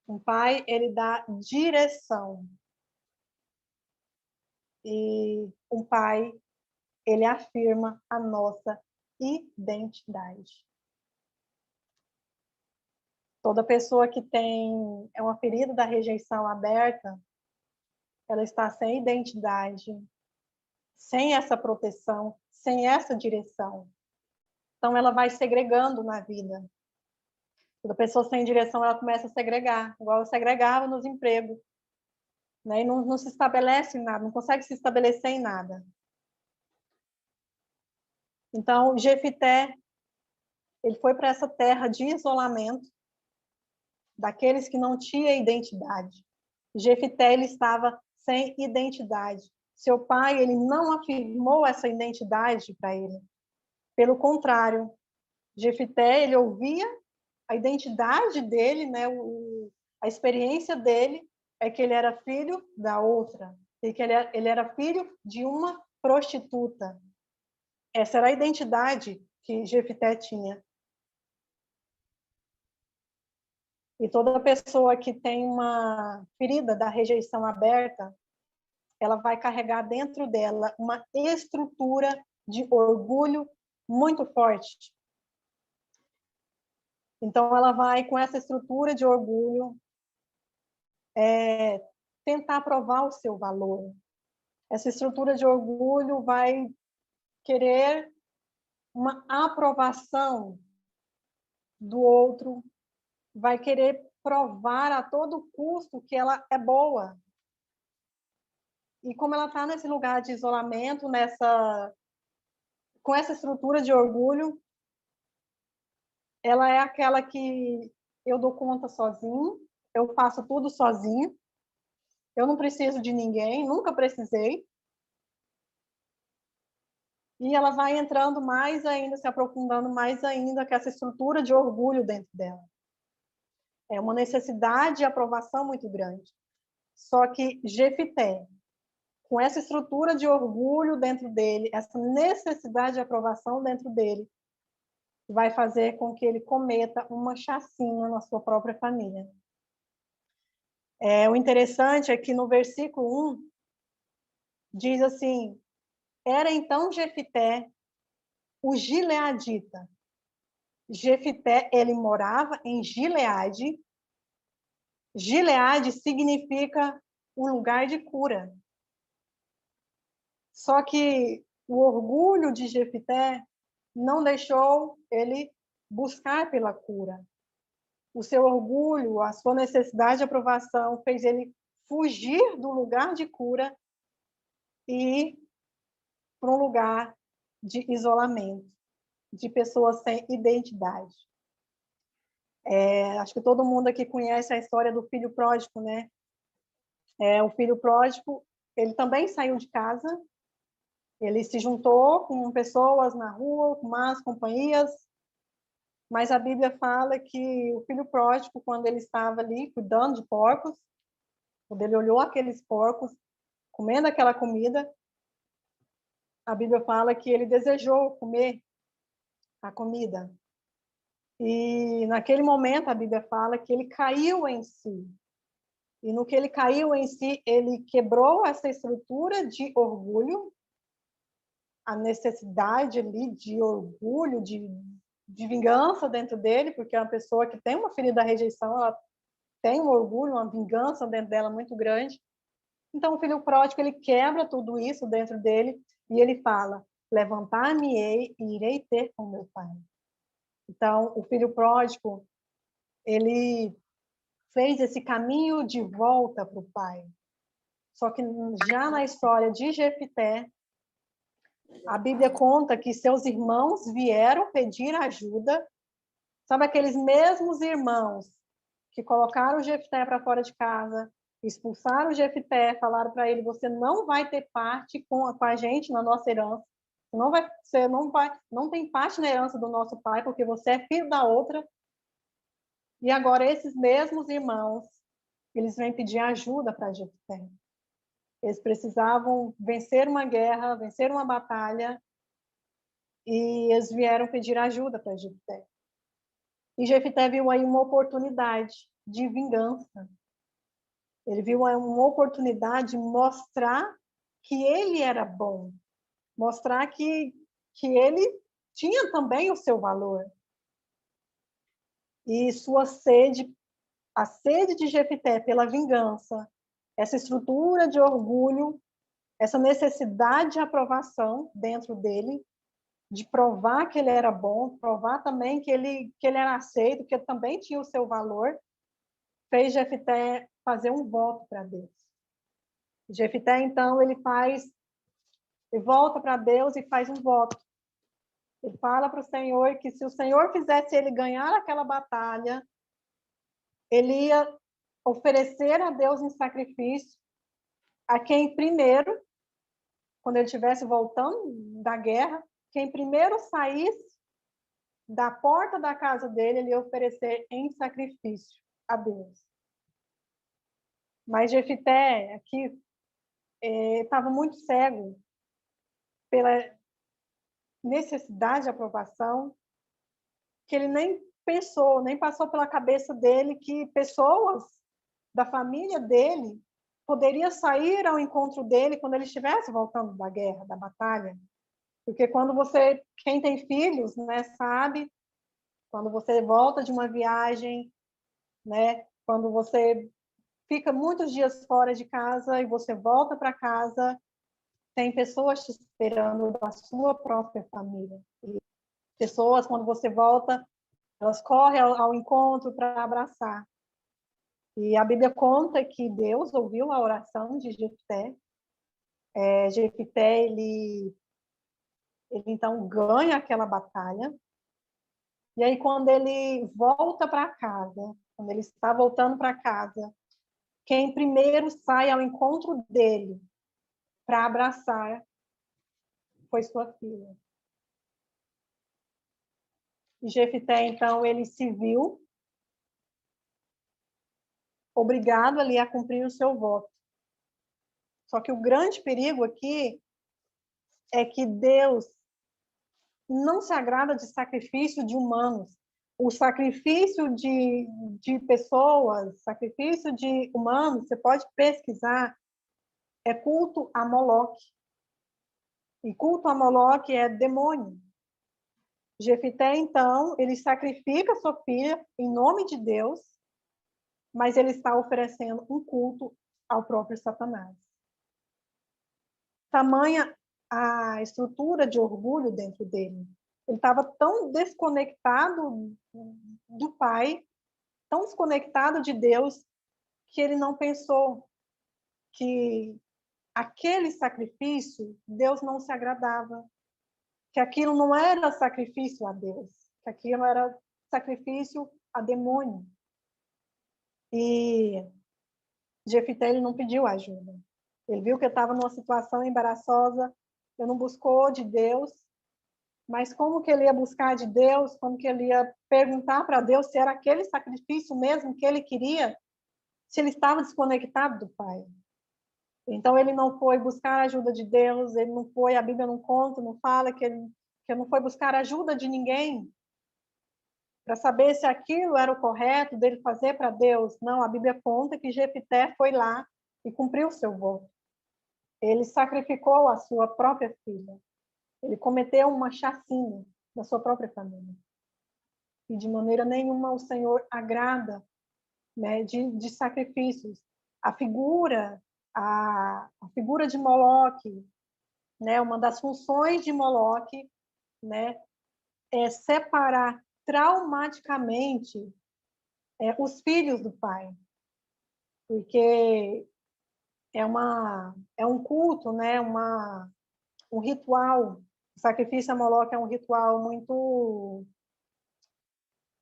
Um pai, ele dá direção. E um pai, ele afirma a nossa identidade. Toda pessoa que tem uma ferida da rejeição aberta, ela está sem identidade, sem essa proteção, sem essa direção. Então, ela vai segregando na vida. Toda pessoa sem direção, ela começa a segregar, igual eu segregava nos empregos. Né? E não se estabelece em nada, não consegue se estabelecer em nada. Então, Jefité, ele foi para essa terra de isolamento, daqueles que não tinham identidade. Jefité, ele estava sem identidade. Seu pai, ele não afirmou essa identidade para ele. Pelo contrário, Jefité, ele ouvia a identidade dele, né, a experiência dele é que ele era filho da outra, e que ele era filho de uma prostituta. Essa era a identidade que Jefité tinha. E toda pessoa que tem uma ferida da rejeição aberta, ela vai carregar dentro dela uma estrutura de orgulho muito forte. Então, ela vai, com essa estrutura de orgulho, tentar provar o seu valor. Essa estrutura de orgulho vai querer uma aprovação do outro, vai querer provar a todo custo que ela é boa. E como ela está nesse lugar de isolamento, com essa estrutura de orgulho, ela é aquela que eu dou conta sozinho, eu faço tudo sozinho, eu não preciso de ninguém, nunca precisei. E ela vai entrando mais ainda, se aprofundando mais ainda com essa estrutura de orgulho dentro dela. É uma necessidade de aprovação muito grande. Só que Jefité, com essa estrutura de orgulho dentro dele, essa necessidade de aprovação dentro dele, vai fazer com que ele cometa uma chacina na sua própria família. O interessante é que no versículo 1, diz assim, era então Jefité, o gileadita. Jefité, ele morava em Gileade. Gileade significa o lugar de cura. Só que o orgulho de Jefité não deixou ele buscar pela cura. O seu orgulho, a sua necessidade de aprovação fez ele fugir do lugar de cura e ir para um lugar de isolamento, de pessoas sem identidade. Acho que todo mundo aqui conhece a história do filho pródigo, né? O filho pródigo, ele também saiu de casa, ele se juntou com pessoas na rua, com más companhias, mas a Bíblia fala que o filho pródigo, quando ele estava ali cuidando de porcos, quando ele olhou aqueles porcos, comendo aquela comida, a Bíblia fala que ele desejou comer a comida. E naquele momento, a Bíblia fala que ele caiu em si. E no que ele caiu em si, ele quebrou essa estrutura de orgulho, a necessidade ali de orgulho, de vingança dentro dele, porque é uma pessoa que tem uma ferida da rejeição, ela tem um orgulho, uma vingança dentro dela muito grande. Então, o filho pródigo, ele quebra tudo isso dentro dele e ele fala, levantar-me-ei e irei ter com meu pai. Então, o filho pródigo, ele fez esse caminho de volta para o pai. Só que já na história de Jefité, a Bíblia conta que seus irmãos vieram pedir ajuda. Sabe aqueles mesmos irmãos que colocaram o Jefité para fora de casa, expulsaram o Jefité, falaram para ele, você não vai ter parte com a gente na nossa herança. Você não tem parte na herança do nosso pai, porque você é filho da outra. E agora esses mesmos irmãos, eles vêm pedir ajuda para Jefité. Eles precisavam vencer uma guerra, vencer uma batalha, e eles vieram pedir ajuda para Jefité. E Jefité viu aí uma oportunidade de vingança. Ele viu aí uma oportunidade de mostrar que ele era bom, mostrar que ele tinha também o seu valor. E sua sede, a sede de Jefité pela vingança, essa estrutura de orgulho, essa necessidade de aprovação dentro dele, de provar que ele era bom, provar também que ele era aceito, que ele também tinha o seu valor, fez Jefité fazer um voto para Deus. Jefité, então, ele volta para Deus e faz um voto. Ele fala para o Senhor que se o Senhor fizesse ele ganhar aquela batalha, ele ia oferecer a Deus em sacrifício a quem primeiro, quando ele estivesse voltando da guerra, quem primeiro saísse da porta da casa dele, ele ia oferecer em sacrifício a Deus. Mas Jefité aqui estava muito cego pela necessidade de aprovação, que ele nem pensou, nem passou pela cabeça dele que pessoas da família dele poderiam sair ao encontro dele quando ele estivesse voltando da guerra, da batalha. Porque quem tem filhos, né, sabe, quando você volta de uma viagem, né, quando você fica muitos dias fora de casa e você volta para casa, tem pessoas te esperando da sua própria família. E pessoas, quando você volta, elas correm ao encontro para abraçar. E a Bíblia conta que Deus ouviu a oração de Jefté. Jefté, ele então ganha aquela batalha. E aí, quando ele volta para casa, quando ele está voltando para casa, quem primeiro sai ao encontro dele para abraçar foi sua filha. E Jefté, então, ele se viu obrigado ali a cumprir o seu voto. Só que o grande perigo aqui é que Deus não se agrada de sacrifício de humanos. O sacrifício de pessoas, sacrifício de humanos, você pode pesquisar, é culto a Moloque. E culto a Moloque é demônio. Jefté, então, ele sacrifica sua filha em nome de Deus, mas ele está oferecendo um culto ao próprio Satanás. Tamanha a estrutura de orgulho dentro dele. Ele estava tão desconectado do Pai, tão desconectado de Deus, que ele não pensou que aquele sacrifício, Deus não se agradava, que aquilo não era sacrifício a Deus, que aquilo era sacrifício a demônio. E Jefté, ele não pediu ajuda. Ele viu que eu estava numa situação embaraçosa, ele não buscou de Deus, mas como que ele ia buscar de Deus, como que ele ia perguntar para Deus se era aquele sacrifício mesmo que ele queria, se ele estava desconectado do Pai. Então, ele não foi buscar a ajuda de Deus, ele não foi, a Bíblia não conta, não fala que ele não foi buscar a ajuda de ninguém para saber se aquilo era o correto dele fazer para Deus. Não, a Bíblia conta que Jefté foi lá e cumpriu o seu voto. Ele sacrificou a sua própria filha. Ele cometeu uma chacina da sua própria família. E de maneira nenhuma o Senhor agrada, né, de sacrifícios. A figura de Moloque, né, uma das funções de Moloque, né, é separar traumaticamente os filhos do pai. Porque é um culto, né, um ritual. O sacrifício a Moloque é um ritual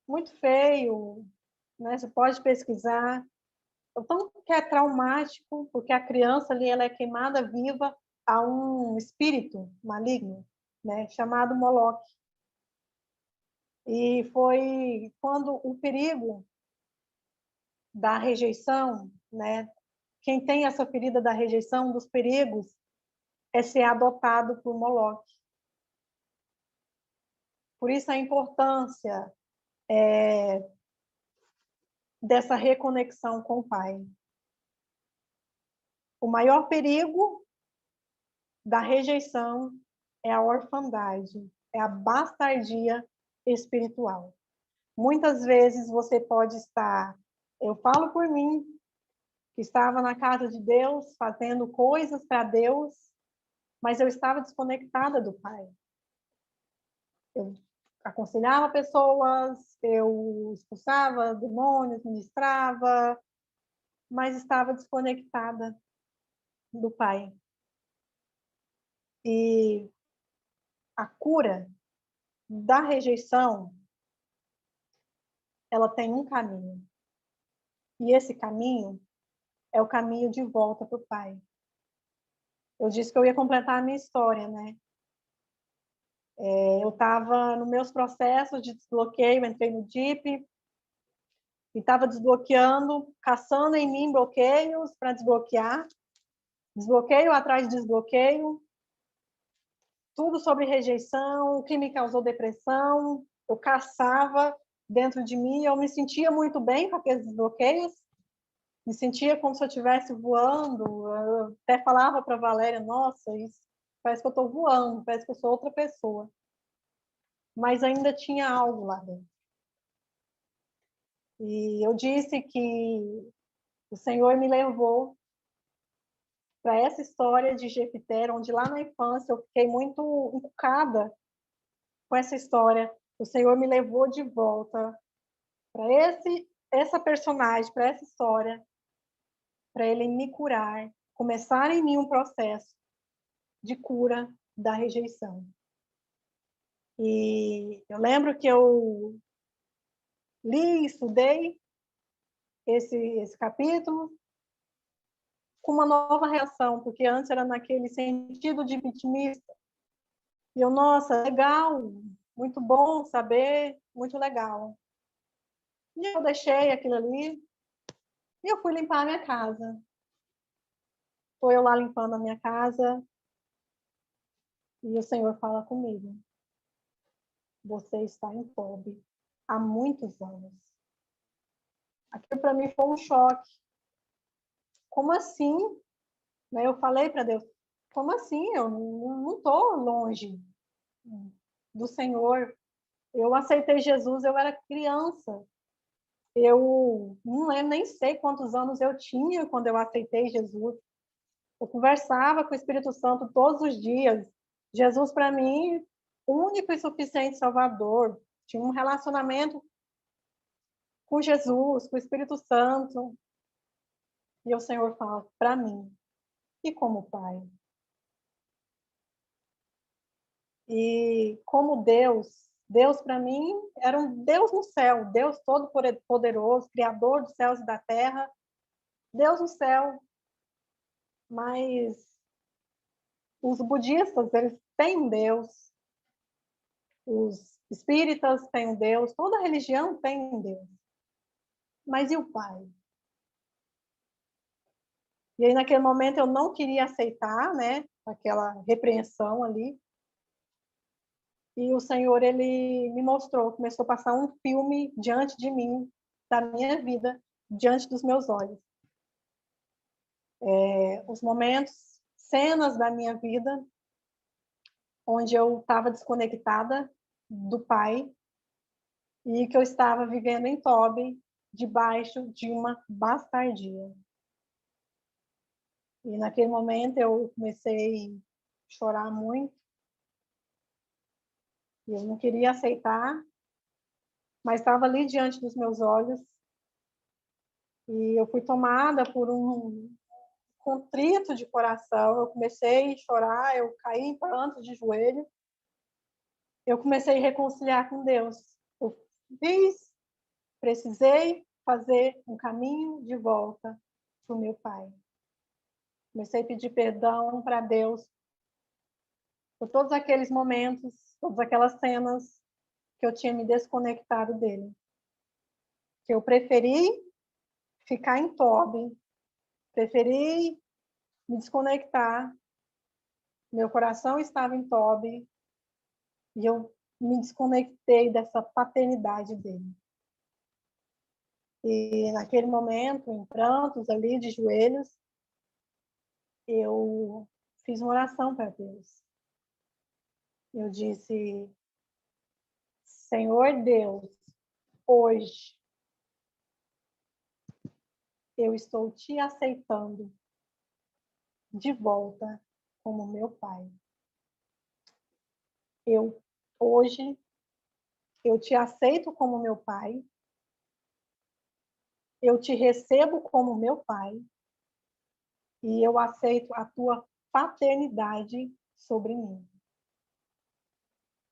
muito feio, né? Você pode pesquisar. Então, que é traumático, porque a criança ali ela é queimada viva a um espírito maligno, né, chamado Moloque. E foi quando o perigo da rejeição, né, quem tem essa ferida da rejeição, um dos perigos é ser adotado por Moloque. Por isso a importância dessa reconexão com o Pai. O maior perigo da rejeição é a orfandade, é a bastardia espiritual. Muitas vezes você pode estar, eu falo por mim, que estava na casa de Deus, fazendo coisas para Deus, mas eu estava desconectada do Pai. Eu aconselhava pessoas, eu expulsava demônios, ministrava, mas estava desconectada do Pai. E a cura da rejeição, ela tem um caminho. E esse caminho é o caminho de volta para o Pai. Eu disse que eu ia completar a minha história, né? Eu estava nos meus processos de desbloqueio, entrei no DIP e estava desbloqueando, caçando em mim bloqueios para desbloquear. Desbloqueio atrás de desbloqueio. Tudo sobre rejeição, o que me causou depressão. Eu caçava dentro de mim. Eu me sentia muito bem com aqueles desbloqueios, me sentia como se eu estivesse voando. Eu até falava para a Valéria, nossa, isso parece que eu estou voando, parece que eu sou outra pessoa. Mas ainda tinha algo lá dentro. E eu disse que o Senhor me levou para essa história de Jefité, onde lá na infância eu fiquei muito encucada com essa história. O Senhor me levou de volta para essa personagem, para essa história, para Ele me curar, começar em mim um processo de cura da rejeição. E eu lembro que eu li e estudei esse capítulo com uma nova reação, porque antes era naquele sentido de vitimista. E eu, nossa, legal, muito bom saber, muito legal. E eu deixei aquilo ali e eu fui limpar a minha casa. Estou eu lá limpando a minha casa e o Senhor fala comigo. Você está em Tobi há muitos anos. Aquilo para mim foi um choque. Como assim? Eu falei para Deus, como assim? Eu não estou longe do Senhor. Eu aceitei Jesus, eu era criança. Eu não lembro, nem sei quantos anos eu tinha quando eu aceitei Jesus. Eu conversava com o Espírito Santo todos os dias. Jesus, para mim, único e suficiente Salvador. Tinha um relacionamento com Jesus, com o Espírito Santo. E o Senhor fala para mim, e como Pai? E como Deus para mim era um Deus no céu, Deus todo-poderoso, Criador dos céus e da terra, Deus no céu. Mas os budistas, eles têm um Deus, os espíritas têm um Deus, toda religião tem um Deus. Mas e o Pai? E aí, naquele momento, eu não queria aceitar, né, aquela repreensão ali. E o Senhor, ele me mostrou, começou a passar um filme diante de mim, da minha vida, diante dos meus olhos. Os momentos, cenas da minha vida, onde eu estava desconectada do Pai e que eu estava vivendo em Tobi, debaixo de uma bastardia. E naquele momento eu comecei a chorar muito. E eu não queria aceitar, mas estava ali diante dos meus olhos. E eu fui tomada por um contrito de coração. Eu comecei a chorar, eu caí em pranto de joelho. Eu comecei a reconciliar com Deus. Eu precisei fazer um caminho de volta para o meu Pai. Comecei a pedir perdão para Deus por todos aqueles momentos, todas aquelas cenas que eu tinha me desconectado dele. Que eu preferi ficar em Tobi, preferi me desconectar. Meu coração estava em Tobi e eu me desconectei dessa paternidade dele. E naquele momento, em prantos ali, de joelhos, eu fiz uma oração para Deus. Eu disse, Senhor Deus, hoje eu estou te aceitando de volta como meu Pai. Hoje eu te aceito como meu Pai. Eu te recebo como meu Pai. E eu aceito a tua paternidade sobre mim.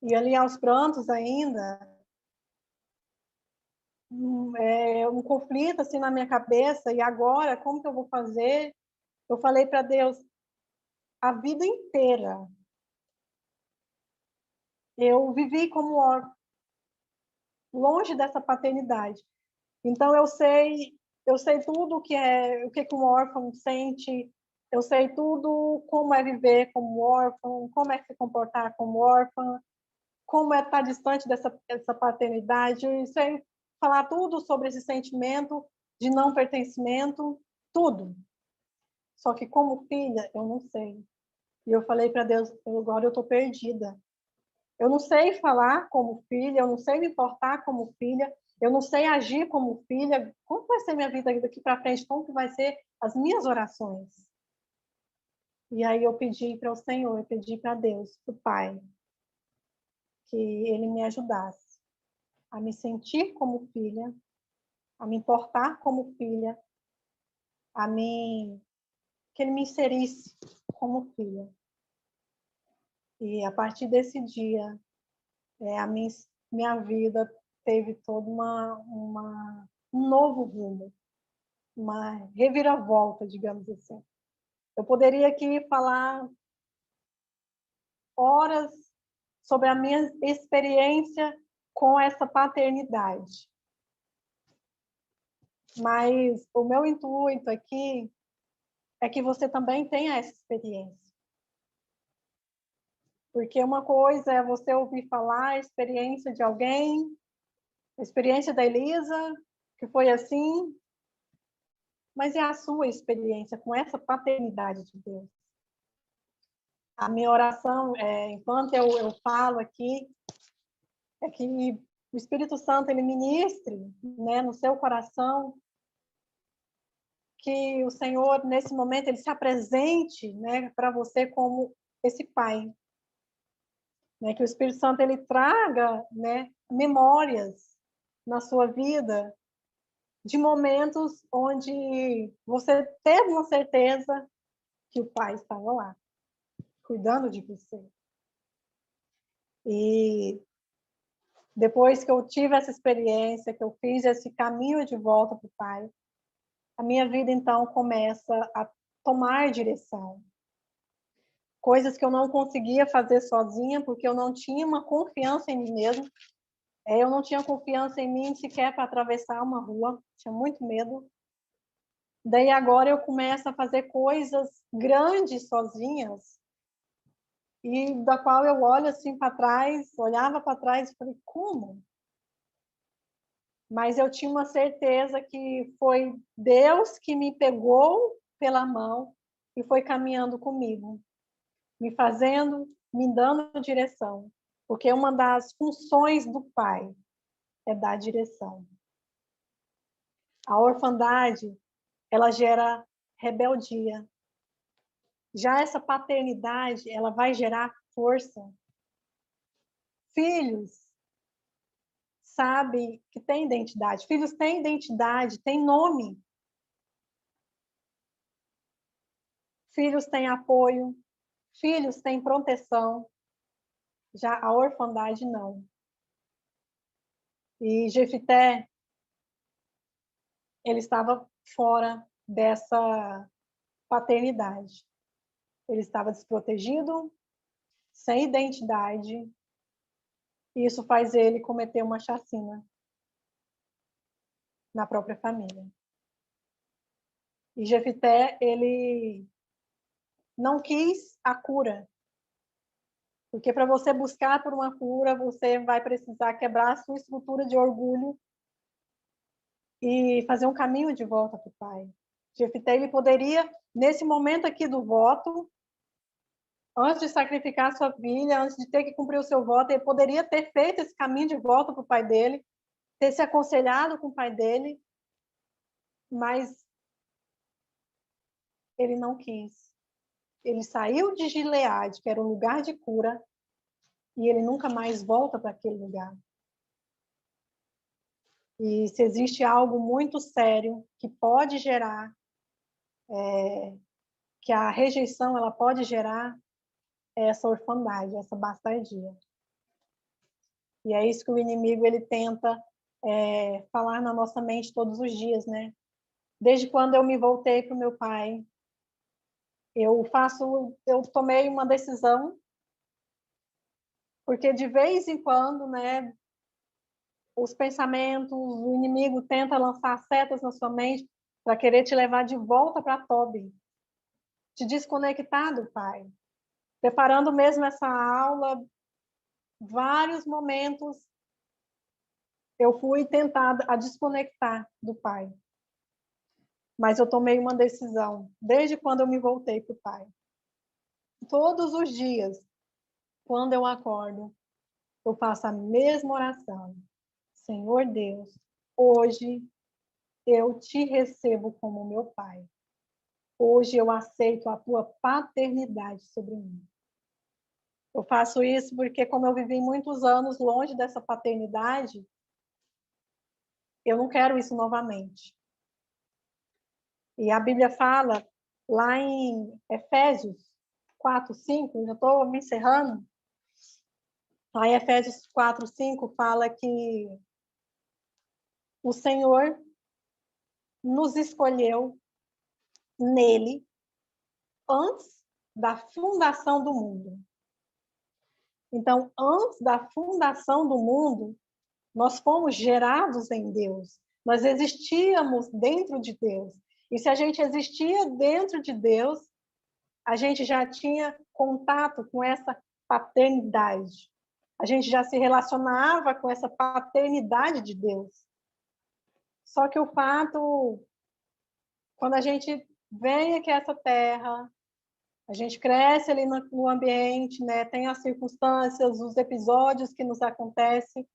E ali aos prantos ainda, um conflito assim na minha cabeça, e agora, como que eu vou fazer? Eu falei para Deus, a vida inteira, eu vivi como órfã, longe dessa paternidade. Então, eu sei tudo o que um órfão sente, eu sei tudo como é viver como órfão, como é se comportar como órfã, como é estar distante dessa paternidade. Eu sei falar tudo sobre esse sentimento de não pertencimento, tudo. Só que como filha, eu não sei. E eu falei para Deus, agora eu estou perdida. Eu não sei falar como filha, eu não sei me portar como filha, eu não sei agir como filha. Como vai ser minha vida daqui para frente? Como que vai ser as minhas orações? E aí eu pedi para o Senhor, eu pedi para Deus, para o Pai, que Ele me ajudasse a me sentir como filha, a me portar como filha, que Ele me inserisse como filha. E a partir desse dia, a minha vida teve todo um novo rumo, uma reviravolta, digamos assim. Eu poderia aqui falar horas sobre a minha experiência com essa paternidade. Mas o meu intuito aqui é que você também tenha essa experiência. Porque uma coisa é você ouvir falar a experiência de alguém, a experiência da Elisa, que foi assim, mas é a sua experiência com essa paternidade de Deus. A minha oração, enquanto eu falo aqui, é que o Espírito Santo ele ministre, né, no seu coração, que o Senhor, nesse momento, ele se apresente, né, para você como esse pai. Né, que o Espírito Santo ele traga, né, memórias na sua vida de momentos onde você teve uma certeza que o pai estava lá, cuidando de você. E depois que eu tive essa experiência, que eu fiz esse caminho de volta para o pai, a minha vida então começa a tomar direção. Coisas que eu não conseguia fazer sozinha, porque eu não tinha uma confiança em mim mesma. Eu não tinha confiança em mim sequer para atravessar uma rua, tinha muito medo. Daí agora eu começo a fazer coisas grandes sozinhas, e da qual eu olho assim para trás, olhava para trás e falei, como? Mas eu tinha uma certeza que foi Deus que me pegou pela mão e foi caminhando comigo, me fazendo, me dando direção. Porque uma das funções do pai é dar direção. A orfandade, ela gera rebeldia. Já essa paternidade, ela vai gerar força. Filhos sabem que têm identidade. Filhos têm identidade, têm nome. Filhos têm apoio. Filhos têm proteção. Já a orfandade, não. E Jefité, ele estava fora dessa paternidade. Ele estava desprotegido, sem identidade, e isso faz ele cometer uma chacina na própria família. E Jefité, ele não quis a cura, porque para você buscar por uma cura, você vai precisar quebrar a sua estrutura de orgulho e fazer um caminho de volta para o pai. Jefité, ele poderia, nesse momento aqui do voto, antes de sacrificar sua filha, antes de ter que cumprir o seu voto, ele poderia ter feito esse caminho de volta para o pai dele, ter se aconselhado com o pai dele, mas ele não quis. Ele saiu de Gileade, que era um lugar de cura, e ele nunca mais volta para aquele lugar. E se existe algo muito sério que pode gerar, que a rejeição ela pode gerar, é essa orfandade, essa bastardia. E é isso que o inimigo ele tenta falar na nossa mente todos os dias, né? Desde quando eu me voltei para o meu pai, eu tomei uma decisão, porque de vez em quando, né, os pensamentos, o inimigo tenta lançar setas na sua mente para querer te levar de volta para Tobi, te desconectar do pai. Preparando mesmo essa aula, vários momentos eu fui tentada a desconectar do Pai. Mas eu tomei uma decisão, desde quando eu me voltei para o Pai. Todos os dias, quando eu acordo, eu faço a mesma oração. Senhor Deus, hoje eu te recebo como meu Pai. Hoje eu aceito a tua paternidade sobre mim. Eu faço isso porque, como eu vivi muitos anos longe dessa paternidade, eu não quero isso novamente. E a Bíblia fala, lá em Efésios 4, 5, já estou me encerrando, lá em Efésios 4, 5, fala que o Senhor nos escolheu nele antes da fundação do mundo. Então, antes da fundação do mundo, nós fomos gerados em Deus. Nós existíamos dentro de Deus. E se a gente existia dentro de Deus, a gente já tinha contato com essa paternidade. A gente já se relacionava com essa paternidade de Deus. Só que o fato, quando a gente vem aqui a essa terra, a gente cresce ali no ambiente, né? Tem as circunstâncias, os episódios que nos acontecem,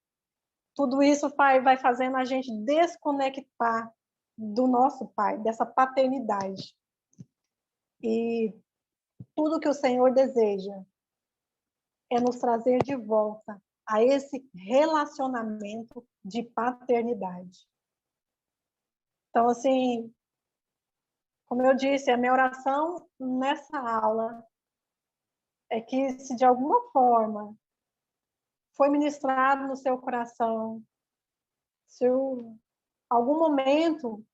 tudo isso vai fazendo a gente desconectar do nosso Pai, dessa paternidade. E tudo que o Senhor deseja é nos trazer de volta a esse relacionamento de paternidade. Então, assim, como eu disse, a minha oração nessa aula é que, se de alguma forma foi ministrado no seu coração, se algum momento,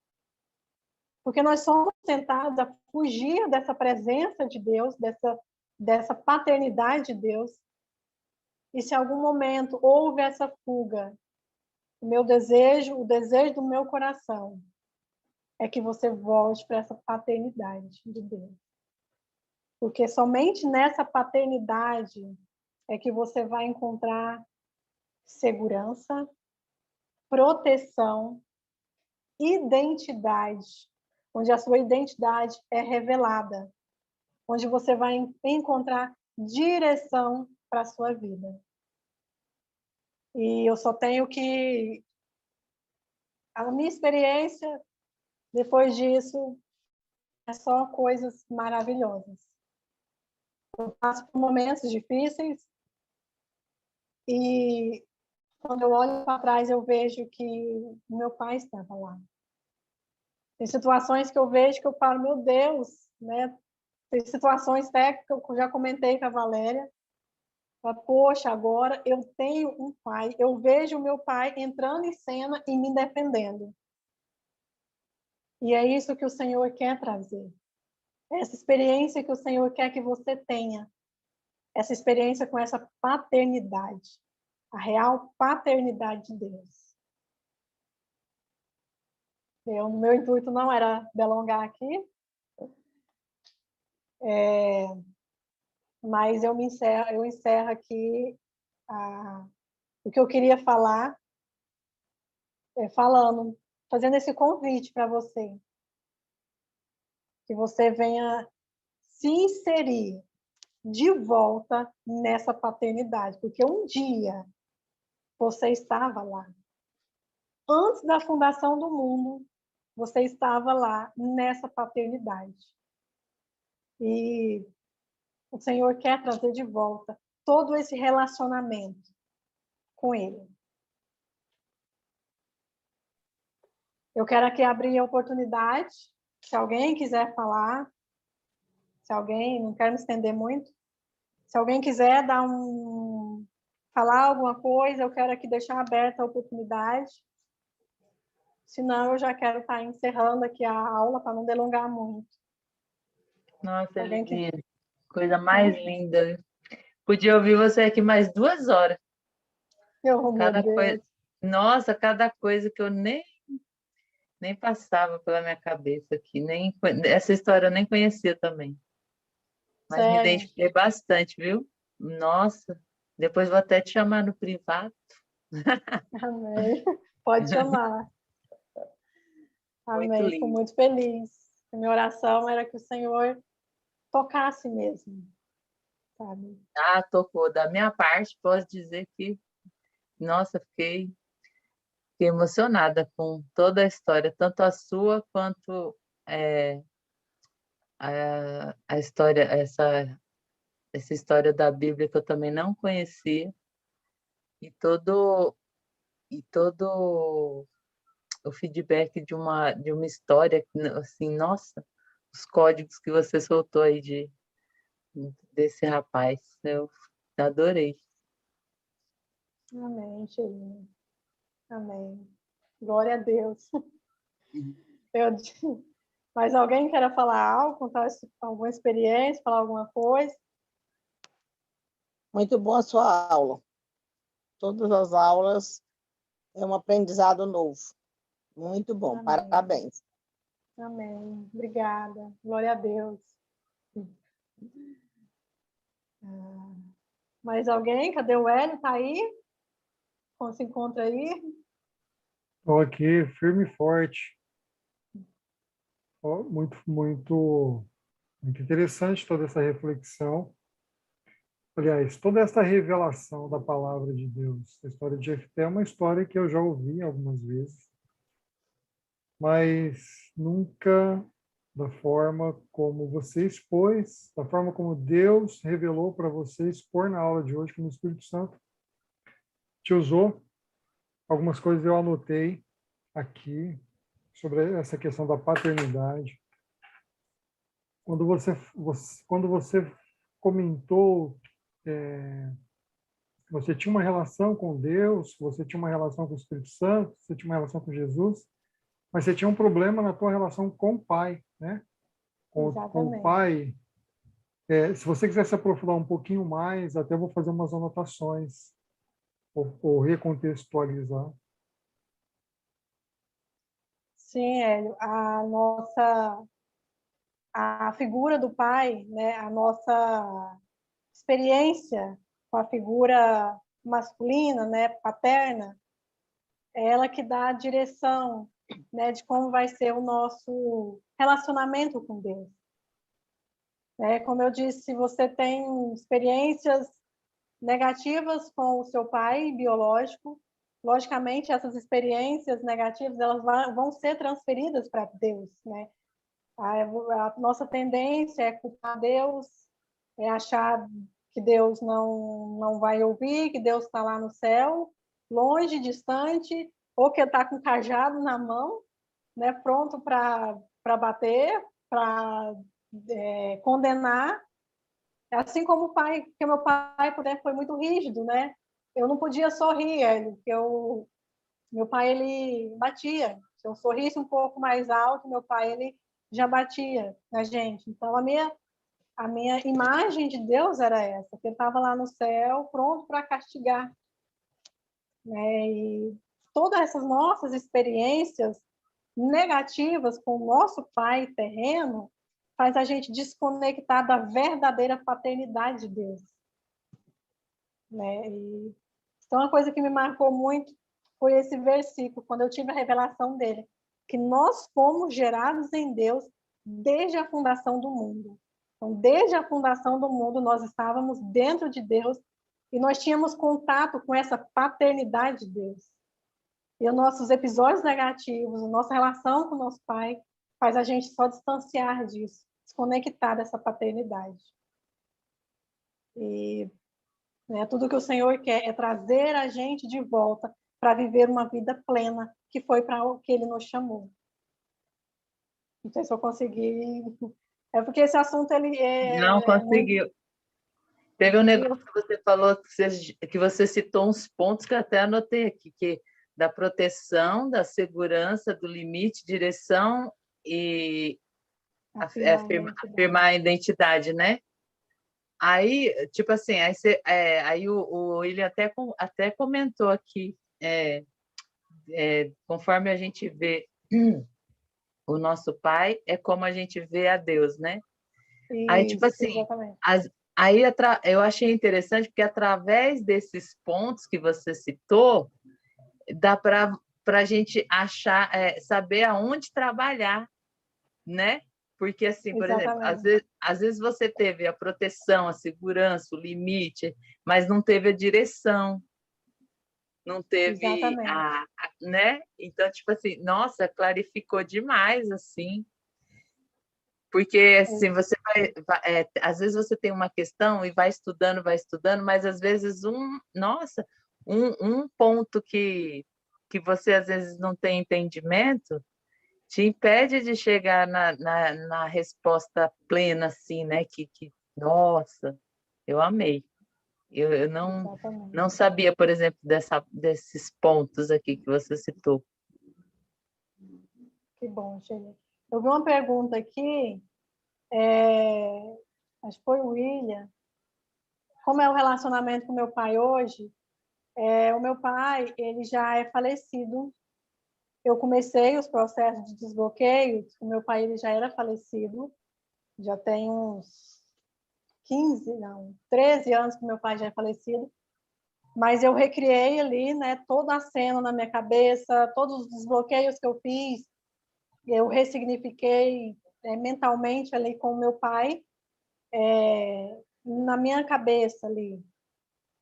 porque nós somos tentados a fugir dessa presença de Deus, dessa paternidade de Deus, e se em algum momento houve essa fuga, o desejo do meu coração é que você volte para essa paternidade de Deus. Porque somente nessa paternidade é que você vai encontrar segurança, proteção, identidade, onde a sua identidade é revelada, onde você vai encontrar direção para a sua vida. E eu só tenho que... A minha experiência, depois disso, é só coisas maravilhosas. Eu passo por momentos difíceis e quando eu olho para trás eu vejo que meu pai estava lá. Tem situações que eu vejo que eu falo, meu Deus, né? Tem situações até que eu já comentei com a Valéria. Poxa, agora eu tenho um pai, eu vejo o meu pai entrando em cena e me defendendo. E é isso que o Senhor quer trazer. Essa experiência que o Senhor quer que você tenha. Essa experiência com essa paternidade. A real paternidade de Deus. Meu intuito não era delongar aqui, mas eu encerro aqui o que eu queria falar, fazendo esse convite para você, que você venha se inserir de volta nessa paternidade, porque um dia você estava lá. Antes da fundação do mundo, você estava lá nessa paternidade. E o Senhor quer trazer de volta todo esse relacionamento com Ele. Eu quero aqui abrir a oportunidade, se alguém quiser falar, não quero me estender muito, se alguém quiser falar alguma coisa, eu quero aqui deixar aberta a oportunidade. Senão, eu já quero estar encerrando aqui a aula para não delongar muito. Nossa, Elvira, coisa mais linda. Podia ouvir você aqui mais 2 horas. Meu Deus. Nossa, cada coisa que eu nem passava pela minha cabeça aqui. Essa história eu nem conhecia também. Mas Sério? me identifiquei bastante, viu? Nossa, depois vou até te chamar no privado. Amém. Pode chamar. Muito Amém. Fico lindo. muito feliz. A minha oração era que o Senhor tocasse mesmo, sabe? Ah, tocou. Da minha parte, posso dizer que, nossa, fiquei emocionada com toda a história, tanto a sua quanto é, a história, essa história da Bíblia que eu também não conhecia, e todo o feedback de uma história, assim, nossa, os códigos que você soltou aí desse rapaz, eu adorei. Amém, Sheila. Amém. Glória a Deus. Eu... Mas alguém quer falar algo, contar alguma experiência, falar alguma coisa? Muito boa a sua aula. Todas as aulas é um aprendizado novo. Muito bom, Amém. parabéns. Amém. Obrigada. Glória a Deus. Mais alguém? Cadê o Hélio? Está aí? Como se encontra aí? Estou aqui, firme e forte. Ó, muito interessante toda essa reflexão. Aliás, toda essa revelação da palavra de Deus. A história de Jefté é uma história que eu já ouvi algumas vezes, mas nunca da forma como você expôs, da forma como Deus revelou para você expor na aula de hoje, como o Espírito Santo te usou. Algumas coisas eu anotei aqui sobre essa questão da paternidade. Quando você comentou que você tinha uma relação com Deus, você tinha uma relação com o Espírito Santo, você tinha uma relação com Jesus, mas você tinha um problema na tua relação com o Pai, né? Com o Pai. Se você quiser se aprofundar um pouquinho mais, até vou fazer umas anotações ou recontextualizar. Sim, Hélio. A figura do pai, né? A nossa experiência com a figura masculina, né? Paterna, é ela que dá a direção, né? De como vai ser o nosso relacionamento com Deus. Como eu disse, se você tem experiências negativas com o seu pai biológico, logicamente essas experiências negativas elas vão ser transferidas para Deus, né? A nossa tendência é culpar Deus, é achar que Deus não vai ouvir, que Deus está lá no céu, longe, distante, ou que está com o cajado na mão, né? Pronto para bater, para condenar. Assim como o pai, porque meu pai foi muito rígido, né? Eu não podia sorrir, Hélio, porque meu pai ele batia. Se eu sorrisse um pouco mais alto, meu pai ele já batia na gente. Então a minha imagem de Deus era essa, que ele estava lá no céu, pronto para castigar, né? E todas essas nossas experiências negativas com o nosso pai terreno faz a gente desconectar da verdadeira paternidade de Deus, né? Então, uma coisa que me marcou muito foi esse versículo, quando eu tive a revelação dele, que nós fomos gerados em Deus desde a fundação do mundo. Então, desde a fundação do mundo, nós estávamos dentro de Deus e nós tínhamos contato com essa paternidade de Deus. E os nossos episódios negativos, a nossa relação com o nosso pai, faz a gente só distanciar disso, desconectar dessa paternidade. E tudo que o Senhor quer é trazer a gente de volta para viver uma vida plena, que foi para o que Ele nos chamou. Não sei se eu consegui. É porque esse assunto ele Não conseguiu. muito... Teve um negócio que você falou, que você citou uns pontos que eu até anotei aqui, que da proteção, da segurança, do limite, direção e afirmar a identidade, né? Aí, tipo assim, aí o William até comentou aqui, conforme a gente vê o nosso pai, é como a gente vê a Deus, né? Isso, aí, tipo assim, eu achei interessante, porque através desses pontos que você citou, dá para a gente achar, saber aonde trabalhar, né? Porque, assim, por exemplo, às vezes você teve a proteção, a segurança, o limite, mas não teve a direção, não teve né? Então, tipo assim, nossa, clarificou demais, assim. Porque, assim, você às vezes você tem uma questão e vai estudando, mas às vezes um ponto que você às vezes não tem entendimento te impede de chegar na resposta plena, assim, né? Nossa, eu amei. Eu não sabia, por exemplo, desses pontos aqui que você citou. Que bom, Sheila. Eu vi uma pergunta aqui, acho que foi o William. Como é o relacionamento com meu pai hoje? O meu pai, ele já é falecido. Eu comecei os processos de desbloqueio, o meu pai ele já era falecido, já tem uns 13 anos que meu pai já é falecido, mas eu recriei ali, né, toda a cena na minha cabeça, todos os desbloqueios que eu fiz, eu ressignifiquei mentalmente ali com o meu pai, na minha cabeça ali.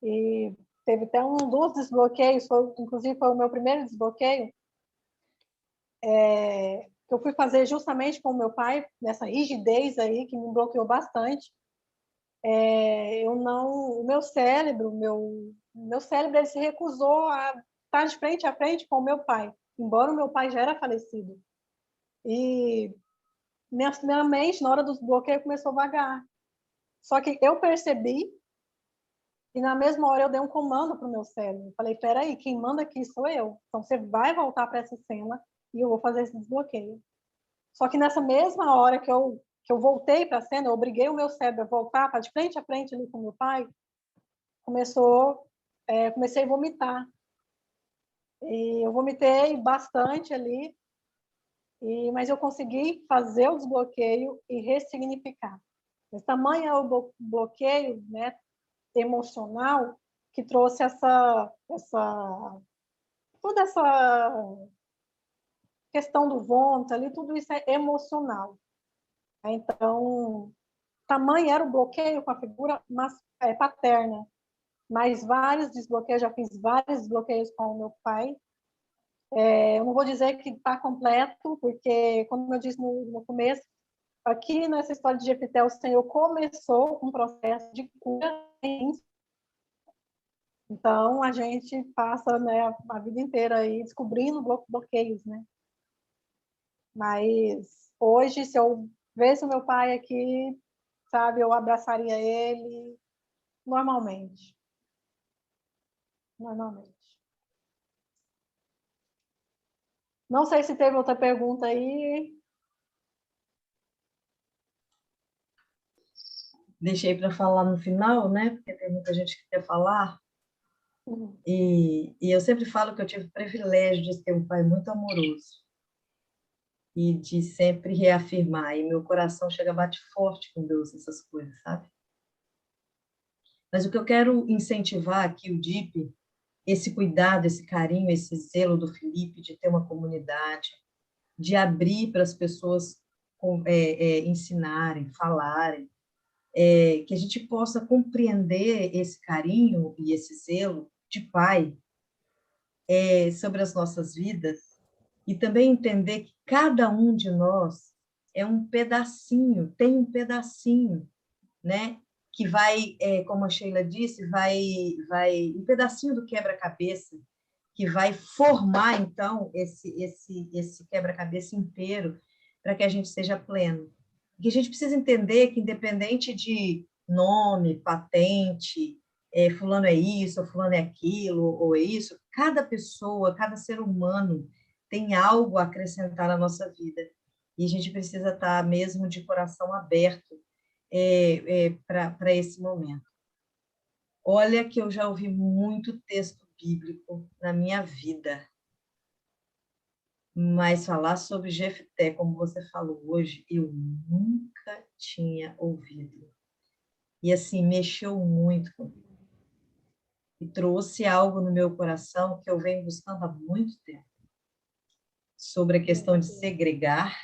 E teve até dos desbloqueios, inclusive foi o meu primeiro desbloqueio, que eu fui fazer justamente com o meu pai, nessa rigidez aí, que me bloqueou bastante. O meu cérebro, ele se recusou a estar de frente a frente com o meu pai, embora o meu pai já era falecido. E minha mente, na hora dos bloqueios, começou a vagar. Só que eu percebi e na mesma hora eu dei um comando para o meu cérebro. Falei, peraí, quem manda aqui sou eu. Então você vai voltar para essa cena e eu vou fazer esse desbloqueio. Só que nessa mesma hora que eu voltei para a cena, eu obriguei o meu cérebro a voltar para de frente a frente ali com meu pai, comecei a vomitar. E eu vomitei bastante ali, mas eu consegui fazer o desbloqueio e ressignificar. Mas tamanho é o bloqueio, né, emocional, que trouxe toda essa questão do vômito ali, tudo isso é emocional. Então, tamanho era o bloqueio com a figura paterna, mas vários desbloqueios, já fiz vários desbloqueios com o meu pai. Eu não vou dizer que está completo, porque, como eu disse no começo, aqui nessa história de Jefité, o Senhor começou um processo de cura. Então, a gente passa, né, a vida inteira aí descobrindo bloqueios, né? Mas hoje, se eu visse o meu pai aqui, sabe, eu abraçaria ele normalmente. Normalmente. Não sei se teve outra pergunta aí. Deixei para falar no final, né? Porque tem muita gente que quer falar. E eu sempre falo que eu tive o privilégio de ter um pai muito amoroso e de sempre reafirmar. E meu coração chega a bate forte com Deus essas coisas, sabe? Mas o que eu quero incentivar aqui, o DIP, esse cuidado, esse carinho, esse zelo do Felipe de ter uma comunidade, de abrir para as pessoas ensinarem, falarem, que a gente possa compreender esse carinho e esse zelo de pai sobre as nossas vidas e também entender que cada um de nós é um pedacinho, tem um pedacinho, né? Que vai, como a Sheila disse, vai um pedacinho do quebra-cabeça que vai formar então esse quebra-cabeça inteiro para que a gente seja pleno. E que a gente precisa entender que independente de nome, patente, fulano é isso, ou fulano é aquilo, ou é isso, cada pessoa, cada ser humano tem algo a acrescentar na nossa vida. E a gente precisa estar mesmo de coração aberto para esse momento. Olha que eu já ouvi muito texto bíblico na minha vida, mas falar sobre Jefté, como você falou hoje, eu nunca tinha ouvido. E assim, mexeu muito comigo. e trouxe algo no meu coração que eu venho buscando há muito tempo, sobre a questão de segregar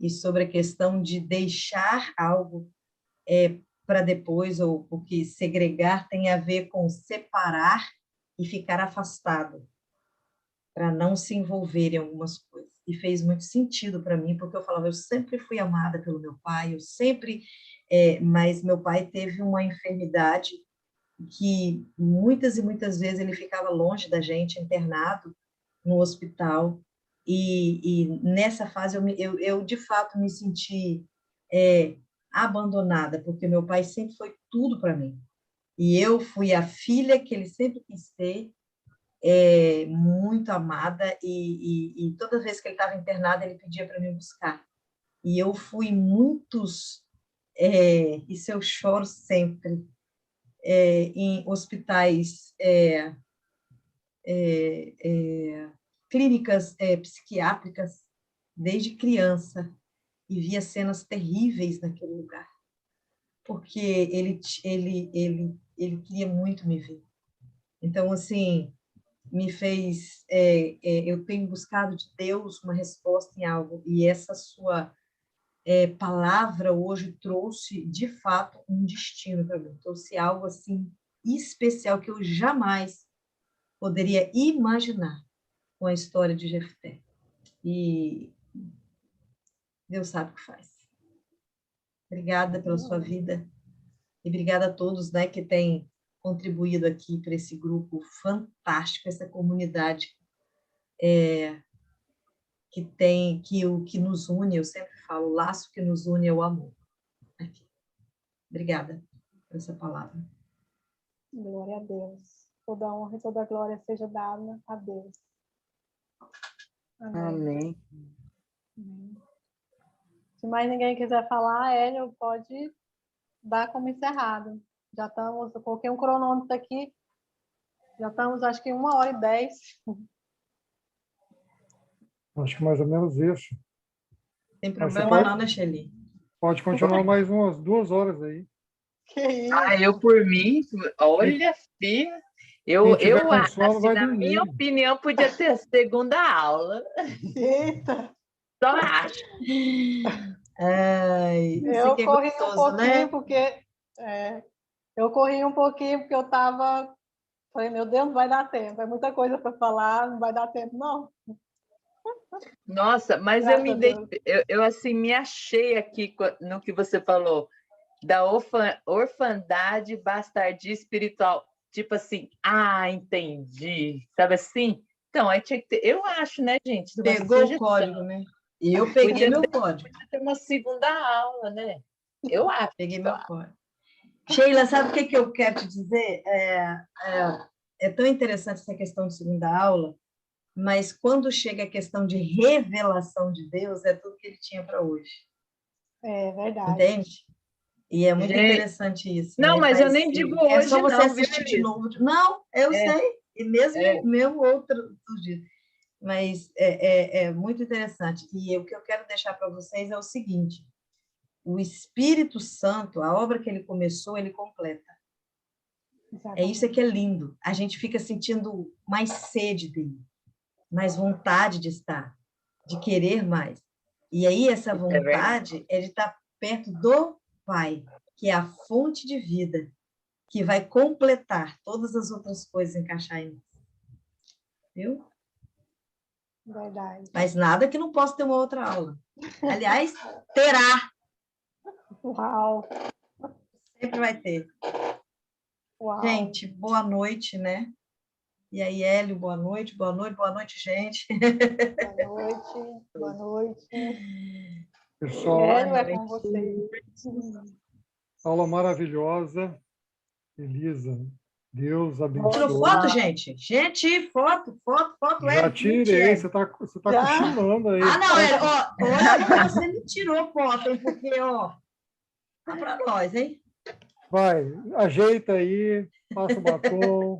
e sobre a questão de deixar algo para depois, ou porque segregar tem a ver com separar e ficar afastado, para não se envolver em algumas coisas. E fez muito sentido para mim, porque eu falava, eu sempre fui amada pelo meu pai, eu sempre... mas meu pai teve uma enfermidade que muitas e muitas vezes ele ficava longe da gente, internado no hospital, e nessa fase eu de fato me senti abandonada, porque meu pai sempre foi tudo para mim. E eu fui a filha que ele sempre quis ter, muito amada, e toda vez que ele estava internado, ele pedia para me buscar. E eu fui muitos, isso eu choro sempre, em hospitais, clínicas psiquiátricas, desde criança, e via cenas terríveis naquele lugar, porque ele queria muito me ver. Então, assim, me fez... eu tenho buscado de Deus uma resposta em algo, e essa sua palavra hoje trouxe, de fato, um destino para mim. Trouxe algo, assim, especial que eu jamais poderia imaginar com a história de Jefté. E Deus sabe o que faz. Obrigada pela sua vida, e obrigada a todos, né, que têm contribuído aqui para esse grupo fantástico, essa comunidade o que nos une, eu sempre falo, o laço que nos une é o amor. Aqui. Obrigada por essa palavra. Glória a Deus. Toda honra e toda glória seja dada a Deus. Amém. Amém. Se mais ninguém quiser falar, Hélio, pode dar como encerrado. Já estamos, eu coloquei um cronômetro aqui, já estamos, acho que 1h10. Acho que mais ou menos isso. Tem Mas você problema não, né, Shelly? pode continuar mais umas 2 horas aí. Que isso? Eu por mim, olha, filha, eu tiver com sono, assim, vai na dormir. minha opinião, podia ter segunda aula. Eita! Só acho. Isso Eu aqui é corri um gostoso, pouquinho, né? porque... eu corri um pouquinho, porque eu estava... Falei, meu Deus, não vai dar tempo. É muita coisa para falar, não vai dar tempo, não. Nossa, mas Graças a Deus. eu assim me achei aqui no que você falou da orfandade, bastardia espiritual, tipo assim, entendi, sabe assim? Então, aí tinha que ter, eu acho, né, gente? Uma Pegou o sugestão. código, né? E eu peguei Podia meu código. ter uma segunda aula, né? Eu acho. Peguei meu código. Sheila, sabe o que eu quero te dizer? É tão interessante essa questão de segunda aula, mas quando chega a questão de revelação de Deus, é tudo que ele tinha para hoje. É verdade. Entende? E é muito Gente, interessante isso. não, né? mas eu nem digo hoje, é só você não, assistir de viu, novo. Não, eu sei. E mesmo outros dias. Mas é muito interessante. E o que eu quero deixar para vocês é o seguinte: o Espírito Santo, a obra que ele começou, ele completa. Exatamente. É isso que é lindo. A gente fica sentindo mais sede dele, mais vontade de estar, de querer mais. E aí essa vontade é de estar perto do Pai, que é a fonte de vida, que vai completar todas as outras coisas, encaixar em nós. Viu? Verdade. Mas nada que não possa ter uma outra aula. Aliás, terá. Uau! Sempre vai ter. Uau. Gente, boa noite, né? E aí, Hélio, boa noite, gente. Boa noite. Pessoal, Hélio, é com você. aula maravilhosa. Elisa, Deus abençoe. Tirou foto, gente? Gente, foto. Já tirei, você tá cochilando aí. Não, Hélio, olha, você me tirou foto, hein? Porque, tá para nós, hein? Vai, ajeita aí, passa o batom.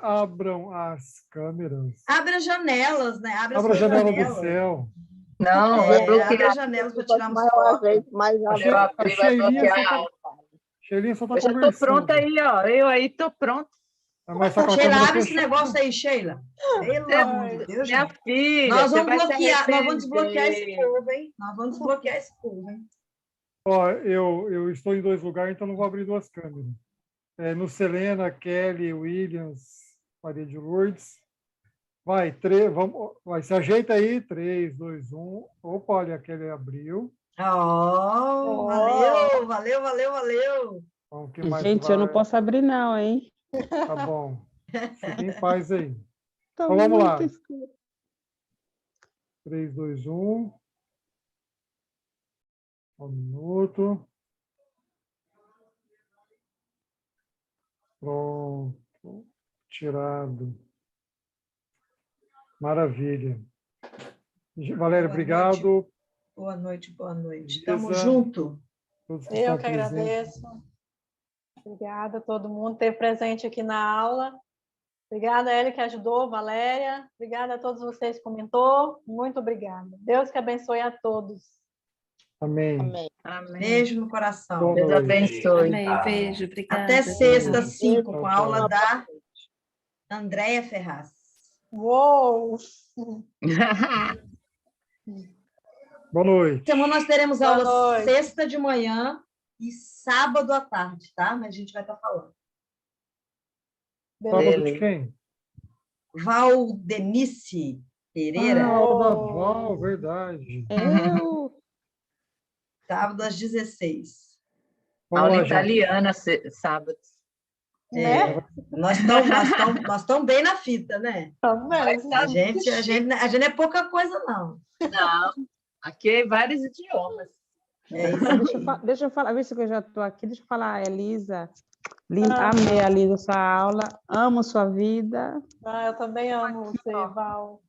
Abram as câmeras. Abre as janelas, né? Abra a janela do céu. Não, vai bloquear. Abre as janelas para tirarmos foto. Sheilinha só está Eu já tô conversando. pronta aí, ó. Eu aí tô pronta. Mas tá com a Sheila, câmera abre esse fechada. negócio aí, Sheila. Pelo amor de Deus, Minha gente. filha, Nós você vamos vai se bloquear, nós vamos desbloquear esse arrepender. povo, hein? Nós vamos desbloquear esse povo, hein? Ó, eu estou em 2 lugares, então não vou abrir 2 câmeras. No Selena, Kelly, Williams, Maria de Lourdes. Vai, se ajeita aí. 3, 2, 1. Opa, olha, a Kelly abriu. Oh, valeu. Vamos, que mais Gente, eu não vai? posso abrir não, hein? Tá bom. Fique em paz aí. Tô Então vamos lá. muito escuro. 3, 2, 1. Um minuto. Pronto. Tirado. Maravilha. Valéria, Boa obrigado. Boa noite. Elisa. Tamo junto. Todos que Eu estão que presentes. agradeço. Obrigada a todo mundo ter presente aqui na aula. Obrigada a ele que ajudou, Valéria. Obrigada a todos vocês que comentou. Muito obrigada. Deus que abençoe a todos. Amém. Amém. Amém. Beijo no coração. Boa Deus noite. abençoe. Amém. Beijo, obrigada. Até sexta, Beijo. 5, Tchau, com a aula tchau. da Andréia Ferraz. Uou! Boa noite. Semana nós teremos Boa aula noite. sexta de manhã e sábado à tarde, tá? Mas a gente vai estar falando. Sábado de Beleza. quem? Valdenice Pereira, Aula da Val, verdade. Eu... sábado às 16. Vamos Aula lá, gente. italiana, sábado. Né? Nós estamos bem na fita, né? Também. A gente é pouca coisa, não. Não, aqui é vários idiomas. É isso aí. Deixa eu falar, visto que eu já estou aqui, deixa eu falar, Elisa. Amei a Elisa, sua aula, amo sua vida. Eu também amo você, Val.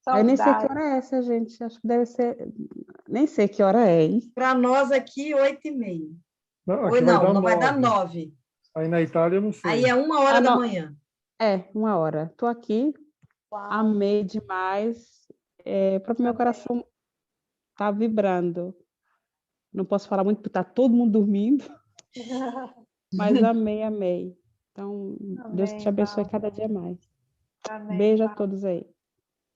Eu nem sei que Saudade. hora é essa, gente. Acho que deve ser. Nem sei que hora é, hein? Para nós aqui, 8h30. Não, Ou aqui não vai dar 9. 9. Aí na Itália eu não sei. Aí é 1h da não. manhã. É, 1 hora. Estou aqui, Uau. amei demais. Para o meu coração tá vibrando. Não posso falar muito porque está todo mundo dormindo, mas amei. Então, Deus te abençoe Val. cada dia mais. Amém, Beijo a Val. todos aí.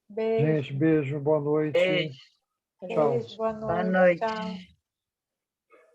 Beijo. Gente, beijo, boa noite. Beijo. Tchau. Beijo, boa Boa noite. noite. Tchau.